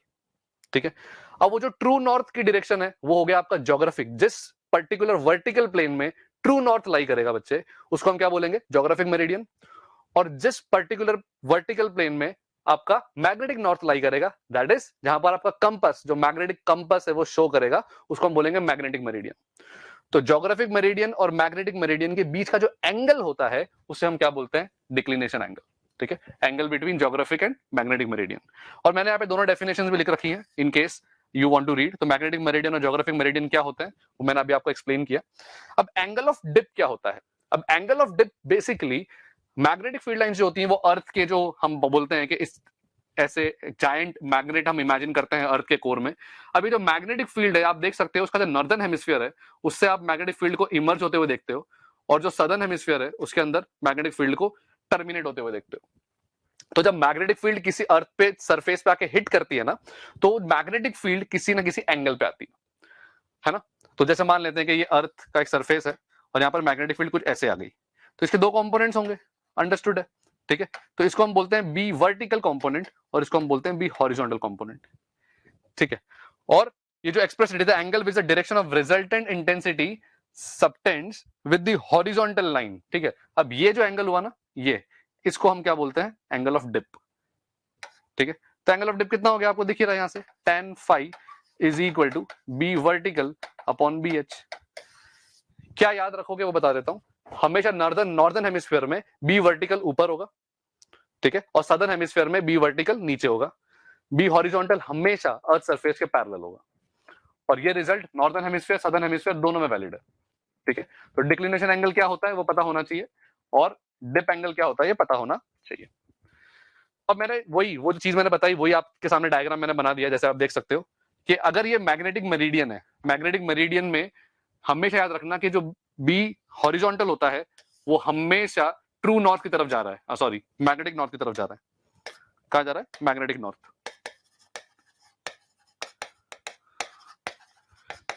ठीक है, अब वो जो ट्रू नॉर्थ की डायरेक्शन है वो हो गया आपका ज्योग्राफिक, जिस पर्टिकुलर वर्टिकल प्लेन में ट्रू नॉर्थ लाई करेगा बच्चे, उसको हम क्या बोलेंगे, ज्योग्राफिक मेरिडियन। और जिस पर्टिकुलर वर्टिकल प्लेन में आपका मैग्नेटिक नॉर्थ लाई करेगा, दैट इज जहां पर आपका कंपास, जो मैग्नेटिक कंपास है वो शो करेगा, उसको हम बोलेंगे मैग्नेटिक मेरिडियन। तो ज्योग्राफिक मेरिडियन और मैग्नेटिक मेरिडियन के बीच का जो एंगल होता है उसे हम क्या बोलते हैं, डिक्लिनेशन एंगल। ठीक है, angle between geographic and magnetic meridian. और मैंने यहाँ पे दोनों डेफिनेशंस भी लिख रखी हैं in case you want to read. तो मैग्नेटिक मेरिडियन और ज्योग्राफिक मेरिडियन क्या होते हैं वो मैंने अभी आपको एक्सप्लेन किया। अब एंगल ऑफ डिप क्या होता है, अब angle of dip basically magnetic field lines जो होती हैं वो अर्थ के, जो हम बोलते हैं कि इस ऐसे जायंट मैग्नेट हम इमेजिन करते हैं अर्थ के कोर में। अभी जो मैग्नेटिक फील्ड है आप देख सकते हो, उसका जो नॉर्दर्न हेमिस्फीयर है उससे आप मैग्नेटिक फील्ड को इमर्ज होते हुए देखते हो, और जो सदर्न हेमिस्फीयर है उसके अंदर मैग्नेटिक फील्ड को टर्मिनेट होते हुए देखते हो। तो जब मैग्नेटिक फील्ड किसी अर्थ पे सरफेस पे आके हिट करती है ना, तो मैग्नेटिक फील्ड किसी ना किसी एंगल पे आती है ना। तो जैसे मान लेते हैं कि ये अर्थ का एक सरफेस है और यहाँ पर मैग्नेटिक फील्ड कुछ ऐसे आ गई, तो इसके दो कंपोनेंट्स होंगे, अंडरस्टूड है। ठीक है, तो इसको हम बोलते हैं बी वर्टिकल कंपोनेंट और इसको हम बोलते हैं बी हॉरिजॉन्टल कंपोनेंट। ठीक है। और ये जो express it is the angle with the direction of resultant intensity subtends with the horizontal line, ठीक है। अब ये जो एंगल हुआ ना, ये इसको हम क्या बोलते हैं, एंगल ऑफ डिप, ठीक है। तो एंगल ऑफ डिप कितना हो गया आपको दिख ही रहा है यहां से, tan phi is equal to B vertical upon B H. क्या याद रखोगे वो बता देता हूं, हमेशा नॉर्दर्न हेमिस्फीयर में बी वर्टिकल ऊपर होगा, ठीक है, और सदर्न हेमिस्फीयर में बी वर्टिकल नीचे होगा। बी हॉरिजॉन्टल हमेशा अर्थ सरफेस के पैरेलल होगा, और ये result northern hemisphere southern hemisphere दोनों में वैलिड है, ठीक है। तो डिक्लिनेशन एंगल क्या होता है वो पता होना चाहिए, और डिप एंगल क्या होता है ये पता होना चाहिए। अब मैंने वो जो चीज मैंने बताई वही आपके सामने डायग्राम मैंने बना दिया, जैसे आप देख सकते हो कि अगर ये मैग्नेटिक मेरिडियन है, मैग्नेटिक मेरिडियन में हमेशा याद रखना कि जो बी हॉरिजॉन्टल होता है वो हमेशा ट्रू नॉर्थ की तरफ जा रहा है, सॉरी मैग्नेटिक नॉर्थ की तरफ जा रहा है। कहा जा रहा है मैग्नेटिक नॉर्थ।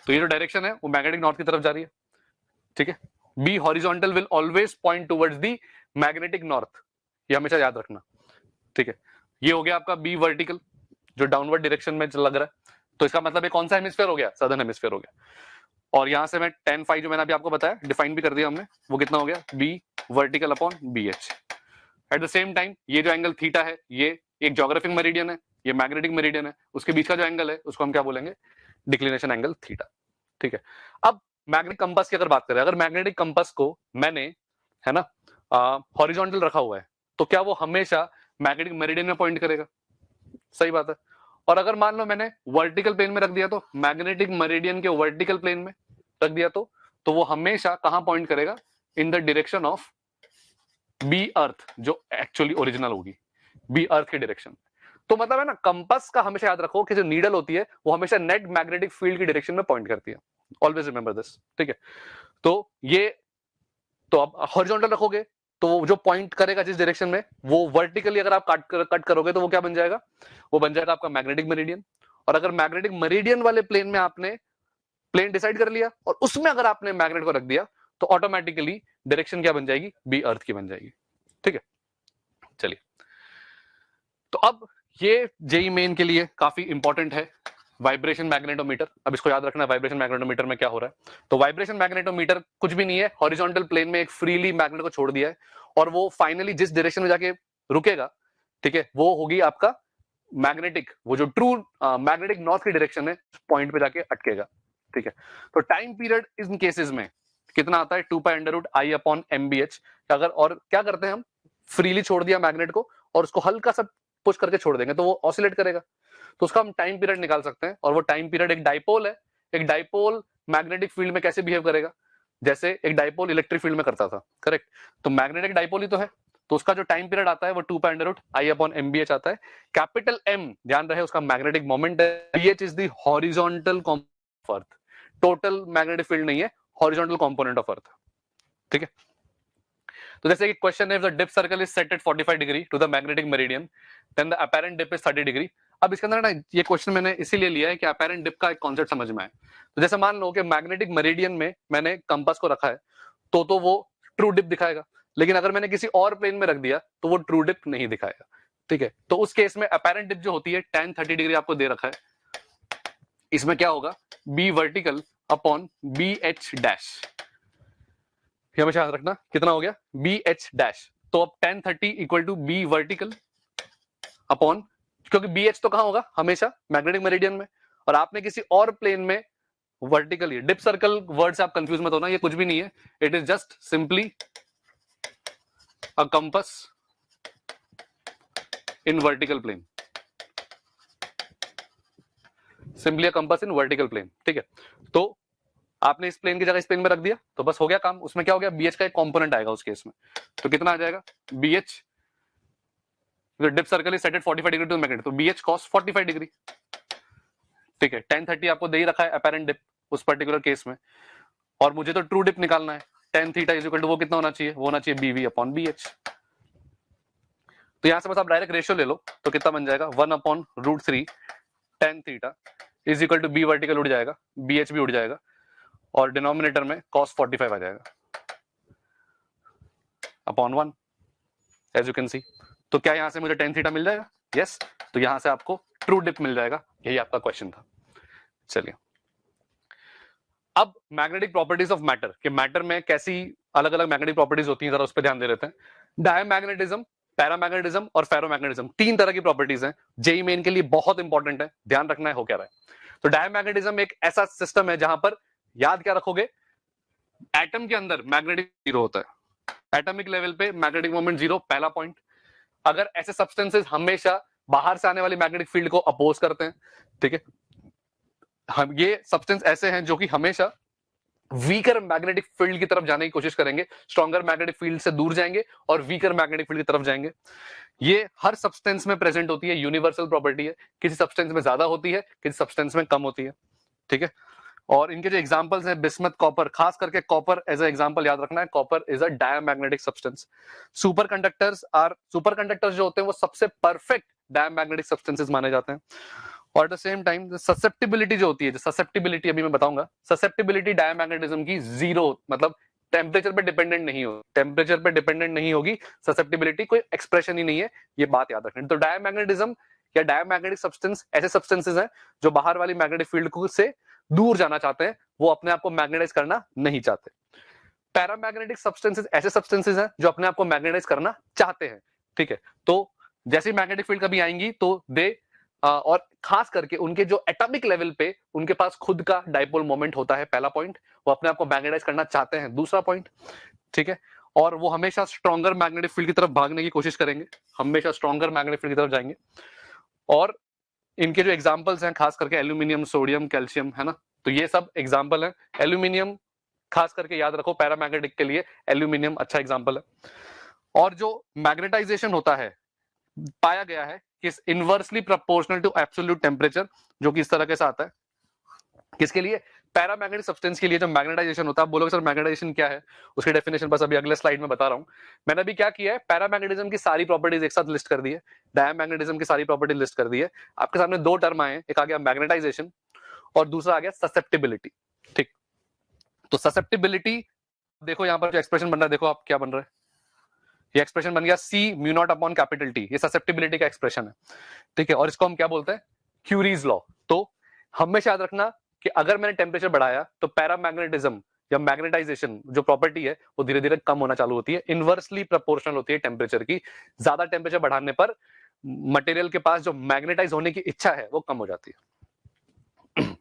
तो ये जो डायरेक्शन है वो मैग्नेटिक नॉर्थ की तरफ जा रही है, ठीक है। B horizontal will always point towards the magnetic north, ये हमेशा याद रखना, ठीक है। ये हो गया आपका बी वर्टिकल जो डाउनवर्ड डायरेक्शन में लग रहा है, तो इसका मतलब ये कौन सा हेमिस्फीयर हो गया, सदर्न हेमिस्फीयर हो गया। और यहां से मैं tan phi जो मैंने अभी आपको बताया डिफाइन भी कर दिया हमने, वो कितना हो गया, B vertical upon B H. At the same time ये जो एंगल थीटा है ये एक ज्योग्राफिक मेरिडियन है, ये मैग्नेटिक मेरिडियन है, उसके बीच का जो एंगल है उसको हम क्या बोलेंगे, डिक्लिनेशन एंगल थीटा, ठीक है। अब मैग्नेटिक कंपास की अगर बात करें, अगर मैग्नेटिक कंपास को मैंने, है ना, हॉरिजॉन्टल रखा हुआ है तो क्या वो हमेशा मैग्नेटिक मेरिडियन में पॉइंट करेगा, सही बात है। और अगर मान लो मैंने वर्टिकल प्लेन में रख दिया, तो मैग्नेटिक मेरिडियन के वर्टिकल प्लेन में रख दिया तो वो हमेशा कहां पॉइंट करेगा, in the direction of B earth, जो एक्चुअली ओरिजिनल होगी बी अर्थ के डायरेक्शन। तो मतलब है ना, कंपास का हमेशा याद रखो कि जो नीडल होती है वो हमेशा नेट मैग्नेटिक फील्ड की डायरेक्शन में पॉइंट करती है, ऑलवेज रिमेंबर दिस, ठीक है। तो ये, तो आप हॉरिजॉन्टल रखोगे तो वो जो पॉइंट करेगा जिस डायरेक्शन में, वो वर्टिकली अगर आप कट करोगे तो वो क्या बन जाएगा, वो बन जाएगा आपका मैग्नेटिक मेरिडियन। और अगर मैग्नेटिक मेरिडियन वाले प्लेन में आपने प्लेन डिसाइड कर लिया और उसमें अगर आपने मैग्नेट को रख दिया तो ऑटोमेटिकली डायरेक्शन क्या बन जाएगी, बी अर्थ की बन जाएगी, ठीक है। चलिए, तो अब ये जेई मेन के लिए काफी इंपॉर्टेंट है, वाइब्रेशन मैग्नेटोमीटर। अब इसको याद रखना, वाइब्रेशन मैग्नेटोमीटर में क्या हो रहा है। तो वाइब्रेशन मैग्नेटोमीटर कुछ भी नहीं है, हॉरिजॉन्टल प्लेन में एक फ्रीली मैग्नेट को छोड़ दिया है और वो फाइनली जिस डायरेक्शन में जाके रुकेगा, ठीक है, वो होगी आपका मैग्नेटिक, वो जो ट्रू मैग्नेटिक नॉर्थ की डायरेक्शन है पॉइंट पे जाके अटकेगा, ठीक है। तो टाइम पीरियड इन केसेस में कितना आता है, 2π√I/MBH। अगर और क्या करते हैं हम, फ्रीली छोड़ दिया मैग्नेट को और उसको हल्का सा पुश करके छोड़ देंगे तो वो ऑसिलेट करेगा, तो उसका हम टाइम पीरियड निकाल सकते हैं। और वो टाइम पीरियड एक डाइपोल है, एक डाइपोल मैग्नेटिक फील्ड में कैसे बिहेव करेगा, जैसे एक डाइपोल इलेक्ट्रिक फील्ड में करता था, करेक्ट। तो मैग्नेटिक डाइपोल ही तो है, तो उसका जो टाइम पीरियड आता है वो 2π√I/MBH आता है। कैपिटल M ध्यान रहे उसका मैग्नेटिक मोमेंट है, BH is the horizontal component of earth, total magnetic field नहीं है, हॉरिजॉन्टल कंपोनेंट ऑफ अर्थ, ठीक है। तो जैसे कि क्वेश्चन है, if the dip circle is set at 45 degree to the magnetic meridian then the apparent dip is 30 degree. अब इसके अंदर ना ये क्वेश्चन मैंने इसीलिए लिया है कि अपैरेंट डिप का एक कॉन्सेप्ट समझ में आए। तो जैसे मान लो कि मैग्नेटिक मेरिडियन में मैंने कंपास को रखा है तो वो ट्रू डिप दिखाएगा, लेकिन अगर मैंने किसी और प्लेन में रख दिया तो वो ट्रू डिप नहीं दिखाएगा, ठीक है। तो उस केस में अपैरेंट डिप जो होती है tan 30 डिग्री आपको दे रखा है, इसमें क्या होगा, B vertical upon B H dash, हमेशा याद रखना कितना हो गया, बी एच डैश। तो अब tan 30 equal to B vertical upon, क्योंकि बी एच तो कहां होगा, हमेशा मैग्नेटिक मेरिडियन में, और आपने किसी और प्लेन में वर्टिकली, डिप सर्कल वर्ड से आप कंफ्यूज मत होना, ये कुछ भी नहीं है, it is just simply a compass in vertical plane, simply a compass in vertical plane, ठीक है। तो आपने इस प्लेन की जगह इस प्लेन में रख दिया तो बस हो गया काम। उसमें क्या हो गया, बीएच का एक कंपोनेंट आएगा उस केस में, तो कितना आ जाएगा, B H dip circle is set at 45 degree to magnet, तो बीएच कॉस 45 डिग्री, ठीक है। tan 30 आपको दे ही रखा है अपैरेंट डिप उस पर्टिकुलर केस में, और मुझे तो ट्रू डिप निकालना है, tan theta is equal to वो कितना होना चाहिए, वो होना चाहिए बीवी अपॉन बीएच। तो यहां से बस आप डायरेक्ट रेशियो ले लो तो कितना बन जाएगा, 1/√3 tan theta is equal to B vertical उड़ जाएगा, बीएच भी उड़ जाएगा, और डिनोमिनेटर में cos 45 आ जाएगा upon 1, as you can see. तो क्या यहां से मुझे tan थीटा मिल जाएगा, यस। तो यहां से आपको ट्रू डिप मिल जाएगा, यही आपका क्वेश्चन था। चलिए, अब मैग्नेटिक प्रॉपर्टीज ऑफ मैटर, कि मैटर में कैसी अलग अलग मैग्नेटिक प्रॉपर्टीज होती हैं, जरा उस पर ध्यान दे लेते हैं। डायमैग्नेटिज्म, पैरामैग्नेटिज्म और फेरोमैग्नेटिज्म, तीन तरह की प्रॉपर्टीज हैं। जेई मेन के लिए बहुत इंपॉर्टेंट है, ध्यान रखना है हो क्या रहा है। तो डायमैग्नेटिज्म एक ऐसा सिस्टम है जहां पर याद क्या रखोगे, एटम के अंदर मैग्नेटिक जीरो होता है, एटॉमिक लेवल पे मैग्नेटिक मोमेंट जीरो, पहला पॉइंट। अगर ऐसे सब्सटेंसेस हमेशा बाहर से आने वाली मैग्नेटिक फील्ड को अपोज करते हैं, ठीक है, हम ये सब्सटेंस ऐसे हैं जो कि हमेशा वीकर मैग्नेटिक फील्ड की तरफ जाने की कोशिश करेंगे, स्ट्रॉन्गर मैग्नेटिक फील्ड से दूर जाएंगे और वीकर मैग्नेटिक फील्ड की तरफ जाएंगे। ये हर सब्सटेंस में प्रेजेंट होती है, यूनिवर्सल प्रॉपर्टी है, किसी सब्सटेंस में ज्यादा होती है, किसी सब्सटेंस में कम होती है, ठीक है। और इनके जो एग्जांपल्स हैं, बिस्मथ, कॉपर, खास करके कॉपर एज ए एग्जांपल याद रखना है, copper is a diamagnetic substance. Super conductors जो होते हैं वो सबसे परफेक्ट डायमैग्नेटिक सब्सटेंसेस माने जाते हैं। और at the same time susceptibility जो होती है, जो ससेप्टिबिलिटी अभी मैं बताऊंगा, ससेप्टिबिलिटी डायमैग्नेटिज्म की जीरो, मतलब टेम्परेचर पे डिपेंडेंट नहीं होगी, टेम्परेचर पे डिपेंडेंट नहीं होगी ससेप्टिबिलिटी, कोई एक्सप्रेशन ही नहीं है, ये बात याद रखनी। तो डायमैग्नेटिज्म या डायमैग्नेटिक सब्सटेंस ऐसे सब्सटेंसेस हैं जो बाहर वाली मैग्नेटिक फील्ड को से दूर जाना चाहते हैं, वो अपने आप को मैग्नेटाइज करना नहीं चाहते। पैरामैग्नेटिक सब्सटेंसेस ऐसे सब्सटेंसेस हैं जो अपने आप को मैग्नेटाइज करना चाहते हैं, ठीक है। तो जैसे मैग्नेटिक फील्ड कभी आएंगी तो दे और खास करके उनके जो एटॉमिक लेवल पे उनके पास खुद का डाइपोल मोमेंट होता है, पहला पॉइंट, वो अपने आप को मैग्नेटाइज करना चाहते हैं, दूसरा पॉइंट, ठीक है। और वो हमेशा स्ट्रॉन्गर मैग्नेटिक फील्ड की तरफ भागने की कोशिश करेंगे, हमेशा स्ट्रॉन्गर मैग्नेटिक फील्ड की तरफ जाएंगे। और इनके जो एग्जांपल्स हैं, खास करके एल्यूमिनियम, सोडियम, कैल्शियम, है ना, तो ये सब एग्जांपल हैं। एल्यूमिनियम खास करके याद रखो, पैरामैग्नेटिक के लिए एल्यूमिनियम अच्छा एग्जांपल है। और जो मैग्नेटाइजेशन होता है, पाया गया है कि inversely proportional to absolute temperature, जो कि इस तरह के साथ आता है, किसके लिए, पैरामैग्नेटिक सब्सटेंस के लिए जो मैग्नेटाइजेशन होता है। आप बोलोगे सर मैग्नेटाइजेशन क्या है, उसकी डेफिनेशन बस अभी अगले स्लाइड में बता रहा हूं। मैंने अभी क्या किया है, पैरामैग्नेटिज्म की सारी प्रॉपर्टीज एक साथ लिस्ट कर दी है, डायमैग्नेटिज्म की सारी प्रॉपर्टी लिस्ट कर दी है। आपके सामने दो टर्म आए, एक आ गया मैग्नेटाइजेशन और दूसरा आ गया ससेप्टिबिलिटी, ठीक। तो ससेप्टिबिलिटी देखो, यहां पर जो एक्सप्रेशन बन रहा है, देखो आप क्या बन रहा है, ये एक्सप्रेशन बन गया C mu naught upon capital T, ये ससेप्टिबिलिटी का एक्सप्रेशन है, ठीक है। और इसको हम क्या बोलते हैं, क्यूरीज लॉ। तो हमेशा याद रखना कि अगर मैंने टेम्परेचर बढ़ाया तो पैरामैग्नेटिज्म या मैग्नेटाइजेशन जो प्रॉपर्टी है वो धीरे धीरे कम होना चालू होती है, इनवर्सली प्रोपोर्शनल होती है टेम्परेचर की। ज्यादा टेम्परेचर बढ़ाने पर मटेरियल के पास जो मैग्नेटाइज होने की इच्छा है वो कम हो जाती है।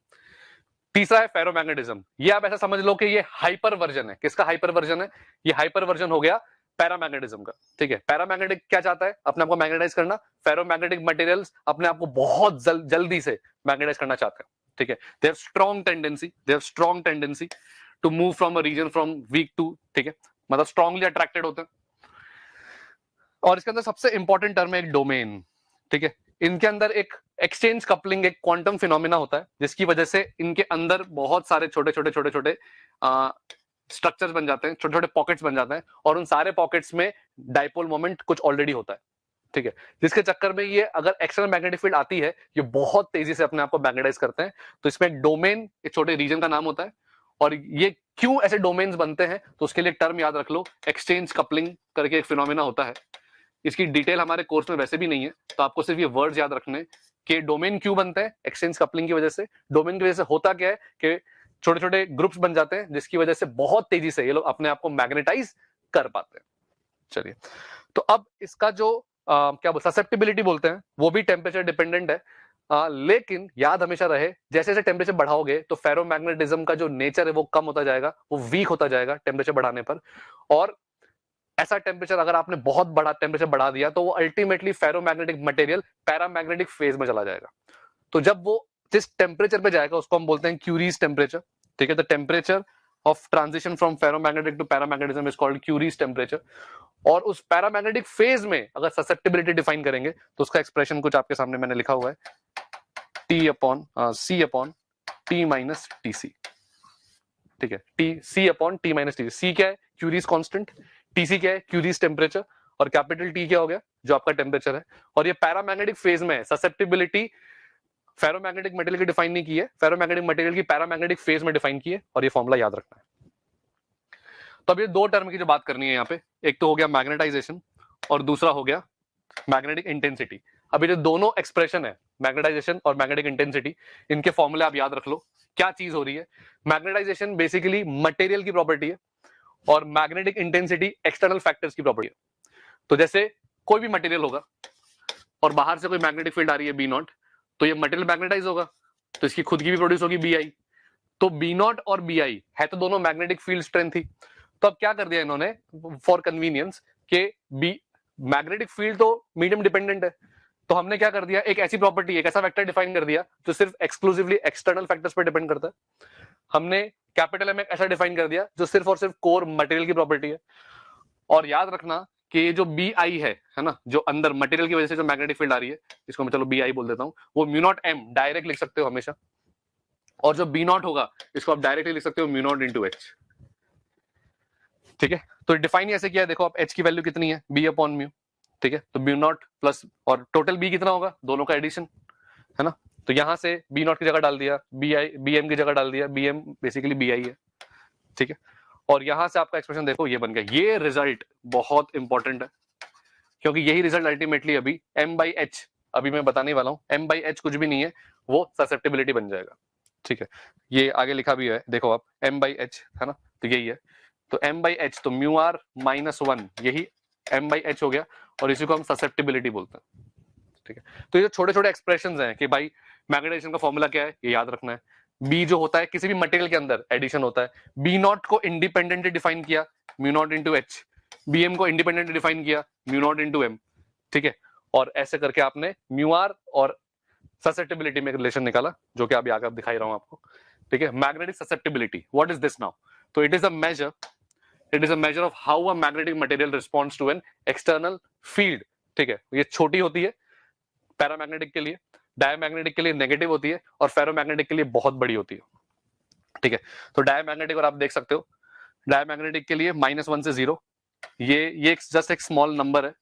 तीसरा है फेरोमैग्नेटिज्म। ये आप ऐसा समझ लो कि ये हाइपर वर्जन है, किसका हाइपर वर्जन है, ये हाइपर वर्जन हो गया पैरामैग्नेटिज्म का, ठीक है। पैरामैग्नेटिक क्या चाहता है, अपने आप को मैग्नेटाइज करना। फेरोमैग्नेटिक मटेरियल्स अपने आप को बहुत जल्दी से मैग्नेटाइज करना चाहते हैं, ठीक है। They have strong tendency to move from a region from weak to, ठीक है, मतलब स्ट्रांगली अट्रैक्टेड होते हैं। और इसके अंदर सबसे इंपॉर्टेंट टर्म है एक डोमेन, ठीक है। इनके अंदर एक एक्सचेंज कपलिंग, एक क्वांटम फिनोमिना होता है, जिसकी वजह से इनके अंदर बहुत सारे छोटे छोटे स्ट्रक्चर्स बन जाते हैं, छोटे छोटे पॉकेट्स बन जाते हैं, और उन सारे पॉकेट्स में डाइपोल मोमेंट कुछ ऑलरेडी होता है, ठीक है। जिसके चक्कर में ये अगर एक्सटर्नल मैग्नेटिक फील्ड आती है, ये बहुत तेजी से अपने आप को मैग्नेटाइज करते हैं। तो इसमें एक डोमेन, एक छोटे रीजन का नाम होता है। और ये क्यों ऐसे डोमेन्स बनते हैं, तो उसके लिए टर्म याद रख लो, एक्सचेंज कपलिंग करके एक फिनोमिना होता है। इसकी डिटेल हमारे कोर्स में वैसे भी नहीं है, तो आपको सिर्फ ये वर्ड्स याद रखने कि डोमेन क्यों बनते हैं, एक्सचेंज कपलिंग की वजह से। डोमेन की वजह से होता क्या है कि छोटे छोटे ग्रुप्स बन जाते हैं, जिसकी वजह से बहुत तेजी से ये लोग अपने आप को मैग्नेटाइज कर पाते हैं। चलिए, तो अब इसका जो क्या ससेप्टिबिलिटी बोलते हैं, वो भी टेम्परेचर डिपेंडेंट है। लेकिन याद हमेशा रहे, जैसे जैसे टेम्परेचर बढ़ाओगे तो फेरोमैग्नेटिज्म का जो नेचर है वो कम होता जाएगा, वो वीक होता जाएगा टेम्परेचर बढ़ाने पर। और ऐसा टेम्परेचर अगर आपने बहुत बड़ा टेम्परेचर बढ़ा दिया तो वो ultimately ferromagnetic material paramagnetic phase में चला जाएगा। तो जब वो जिस टेम्परेचर पे जाएगा उसको हम बोलते हैं क्यूरीज टेम्परेचर, ठीक है। The temperature of transition from ferromagnetic to paramagnetism is called Curie's temperature. और उस पैरामैग्नेटिक फेज में अगर ससेप्टिबिलिटी डिफाइन करेंगे तो उसका एक्सप्रेशन कुछ आपके सामने मैंने लिखा हुआ है, C upon T minus TC, ठीक है। C upon T minus TC। C क्या है, क्यूरीज कांस्टेंट, TC क्या है, क्यूरीज टेम्परेचर, और कैपिटल T क्या हो गया, जो आपका टेम्परेचर है। और ये पैरामैग्नेटिक फेज में ससेप्टिबिलिटी फेरोमैग्नेटिक मटेरियल की डिफाइन नहीं की है, फेरोमैग्नेटिक मटेरियल की पैरामैग्नेटिक फेज में डिफाइन की है, और ये फॉर्मूला याद रखना है। तो अब ये दो टर्म की जो बात करनी है यहाँ पे, एक तो हो गया मैग्नेटाइजेशन और दूसरा हो गया मैग्नेटिक इंटेंसिटी। अभी जो दोनों एक्सप्रेशन है, मैग्नेटाइजेशन और मैग्नेटिक इंटेंसिटी, इनके फॉर्मूले आप याद रख लो। क्या चीज हो रही है? मैग्नेटाइजेशन बेसिकली मटेरियल की प्रॉपर्टी है और मैग्नेटिक इंटेंसिटी एक्सटर्नल फैक्टर्स की प्रॉपर्टी है। तो जैसे कोई भी मटेरियल होगा और बाहर से कोई मैग्नेटिक फील्ड आ रही है बी नॉट, तो ये मटेरियल मैग्नेटाइज होगा, तो इसकी खुद की भी प्रोड्यूस होगी बी आई। तो बी नॉट और बी आई है तो दोनों मैग्नेटिक फील्ड स्ट्रेंथ थी। तो अब क्या कर दिया इन्होंने फॉर कन्वीनियंस के बी मैग्नेटिक फील्ड तो मीडियम डिपेंडेंट है, तो हमने क्या कर दिया, एक ऐसी प्रॉपर्टी, एक ऐसा वेक्टर डिफाइन कर दिया जो सिर्फ एक्सक्लूसिवली एक्सटर्नल फैक्टर्स पर डिपेंड करता है। हमने कैपिटल एम ऐसा डिफाइन कर दिया जो सिर्फ और सिर्फ कोर मटेरियल की प्रॉपर्टी है। और याद रखना कि ये जो बी आई है ना, जो अंदर मटेरियल की वजह से जो मैग्नेटिक फील्ड आ रही है, इसको मैं चलो बी आई बोल देता हूं, वो म्यू नॉट एम डायरेक्ट लिख सकते हो हमेशा, और जो बी नॉट होगा इसको आप डायरेक्टली लिख सकते हो म्यू नॉट इंटू एच। ठीक है, तो डिफाइन ऐसे किया है, देखो आप एच की वैल्यू कितनी है, बी अपॉन म्यू। ठीक है, तो म्यू नॉट प्लस और टोटल बी कितना होगा, दोनों का एडिशन है ना। तो यहां से बी नॉट की जगह डाल दिया बी आई, बी एम की जगह डाल दिया B M, basically B I है। ठीक है, और यहां से आपका एक्सप्रेशन देखो ये बन गया। ये रिजल्ट बहुत इंपॉर्टेंट है क्योंकि यही रिजल्ट अल्टीमेटली अभी एम बाई एच, अभी मैं बताने वाला हूं, एम बाई एच कुछ भी नहीं है, वो ससेप्टिबिलिटी बन जाएगा। ठीक है, ये आगे लिखा भी है, देखो आप एम बाई एच है ना, तो यही है। तो एम बाई एच तो म्यू आर माइनस वन, यही एम बाई एच हो गया, और इसी को हम ससेप्टिबिलिटी बोलते हैं। ठीक है, तो ये छोटे छोटे एक्सप्रेशंस हैं कि भाई मैग्नेटाइजेशन का फॉर्मूला क्या है, ये याद रखना है। बी जो होता है किसी भी मटेरियल के अंदर एडिशन होता है, बी नॉट को इंडिपेंडेंटली डिफाइन किया mu naught into H, B M को इंडिपेंडेंटली डिफाइन किया म्यू नॉट इंटू एम। ठीक है, और ऐसे करके आपने म्यू आर और ससेप्टिबिलिटी में एक रिलेशन निकाला, जो कि अभी आगे दिखाई रहा हूं आपको। ठीक है, magnetic susceptibility, what is this now? तो it is a measure, it is a measure of how a magnetic material responds to an external field. ठीक है, ये छोटी होती है पैरामैग्नेटिक के लिए, डायमैग्नेटिक के लिए नेगेटिव होती है, और फेरोमैग्नेटिक के लिए बहुत बड़ी होती है। ठीक है, तो डायमैग्नेटिक और आप देख सकते हो, डायमैग्नेटिक के लिए -1 से 0, ये जस्ट एक स्मॉल नंबर है,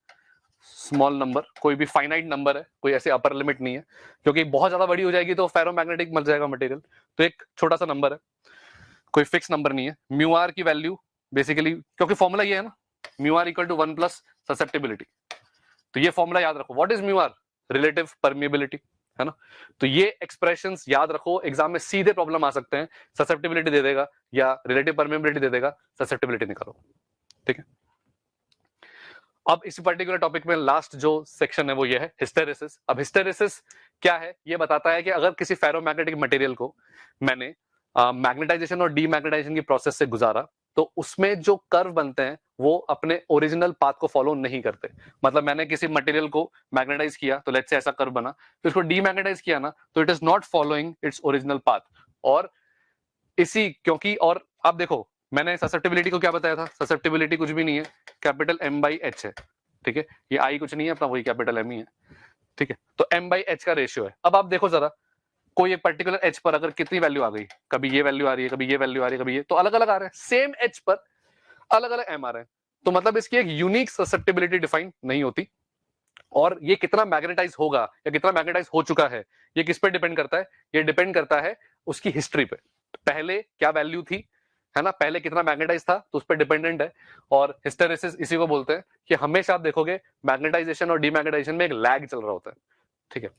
स्मॉल नंबर, कोई भी फाइनाइट नंबर है, कोई ऐसे अपर लिमिट नहीं है, क्योंकि बहुत ज्यादा बड़ी हो जाएगी तो फेरोमैग्नेटिक मर जाएगा मटेरियल। तो एक छोटा सा नंबर है, कोई फिक्स नंबर नहीं है। म्यू आर की वैल्यू बेसिकली, क्योंकि फॉर्मूला ये है ना, mu R equal to 1 plus susceptibility, तो ये फॉर्मूला याद रखो। What is mu R? Relative permeability है ना। तो ये एक्सप्रेशंस याद रखो, एग्जाम में सीधे प्रॉब्लम आ सकते हैं, ससेप्टिबिलिटी दे देगा या रिलेटिव परमिएबिलिटी दे देगा, ससेप्टिबिलिटी निकालो। ठीक है, अब इस पर्टिकुलर टॉपिक में लास्ट जो सेक्शन है वो ये है हिस्टेरेसिस। अब हिस्टेरेसिस क्या है, ये बताता है कि अगर किसी फेरोमैग्नेटिक मटेरियल को मैंने मैग्नेटाइजेशन और डीमैग्नेटाइजेशन की प्रोसेस से गुजारा, तो उसमें जो कर्व बनते हैं वो अपने ओरिजिनल पाथ को फॉलो नहीं करते। मतलब मैंने किसी मटेरियल को मैग्नेटाइज किया तो लेट्स से ऐसा कर्व बना, फिर उसको डीमैग्नेटाइज किया ना, तो it is not following its original path. और इसी क्योंकि, और आप देखो मैंने ससेप्टिबिलिटी को क्या बताया था, ससेप्टिबिलिटी कुछ भी नहीं है, कैपिटल एम बाई एच है। ठीक है, ये आई कुछ नहीं है अपना, वही कैपिटल एम ही है। ठीक है, तो एम बाई एच का रेशियो है। अब आप देखो जरा, कोई एक पर्टिकुलर एच पर अगर कितनी वैल्यू आ गई, कभी ये वैल्यू आ रही है, कभी ये वैल्यू आ रही है, कभी ये, तो अलग अलग आ रहे हैं, सेम एच पर अलग अलग एम आ रहे हैं, तो मतलब इसकी एक यूनिक ससेप्टिबिलिटी डिफाइन नहीं होती। और ये कितना मैग्नेटाइज होगा या कितना मैग्नेटाइज हो चुका है, ये किस पे डिपेंड करता है? ये डिपेंड करता है उसकी हिस्ट्री पे, पहले क्या वैल्यू थी है ना, पहले कितना मैग्नेटाइज था, तो उस पर डिपेंडेंट है। और हिस्टेरेसिस इसी को बोलते हैं कि हमेशा आप देखोगे मैग्नेटाइजेशन और डीमैग्नेटाइजेशन में एक लैग चल रहा होता है। ठीक है,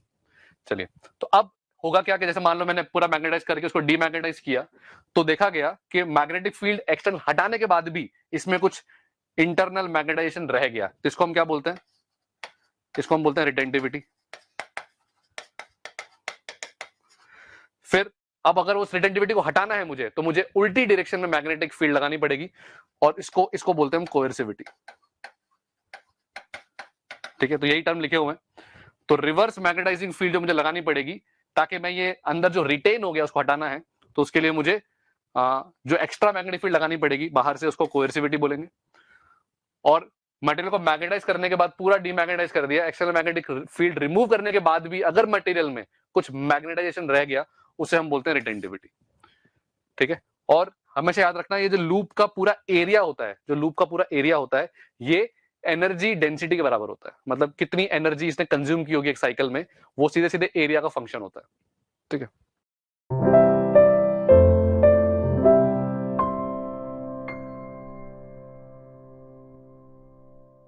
चलिए, तो अब होगा क्या कि जैसे मान लो मैंने पूरा मैग्नेटाइज करके उसको डीमैग्नेटाइज किया, तो देखा गया कि मैग्नेटिक फील्ड एक्सटर्नल हटाने के बाद भी इसमें कुछ इंटरनल मैग्नेटाइजेशन रह गया, तो इसको हम क्या बोलते हैं? इसको हम बोलते हैं रिटेंटिविटी। फिर अब अगर उस रिटेंटिविटी को हटाना है मुझे, तो मुझे उल्टी डायरेक्शन में मैग्नेटिक फील्ड लगानी पड़ेगी, और इसको बोलते हैं हम कोएर्सिविटी। ठीक है, तो यही टर्म लिखे हुए हैं। तो रिवर्स मैग्नेटाइजिंग फील्ड जो मुझे लगानी पड़ेगी, ताकि मैं ये अंदर जो रिटेन हो गया उसको हटाना है, तो उसके लिए मुझे जो एक्स्ट्रा मैग्नेटिक फील्ड लगानी पड़ेगी बाहर से, उसको कोएर्सिविटी बोलेंगे। और मटेरियल को मैग्नेटाइज करने के बाद पूरा डीमैग्नेटाइज कर दिया, एक्सटर्नल मैग्नेटिक फील्ड रिमूव करने के बाद भी अगर मटेरियल में कुछ मैग्नेटाइजेशन रह गया, उसे हम बोलते हैं रिटेंटिविटी। ठीक है, और हमेशा याद रखना, ये जो लूप का पूरा एरिया होता है, जो लूप का पूरा एरिया होता है, ये एनर्जी डेंसिटी के बराबर होता है। मतलब कितनी एनर्जी इसने कंज्यूम की होगी एक साइकिल में, वो सीधे सीधे एरिया का फंक्शन होता है। ठीक है,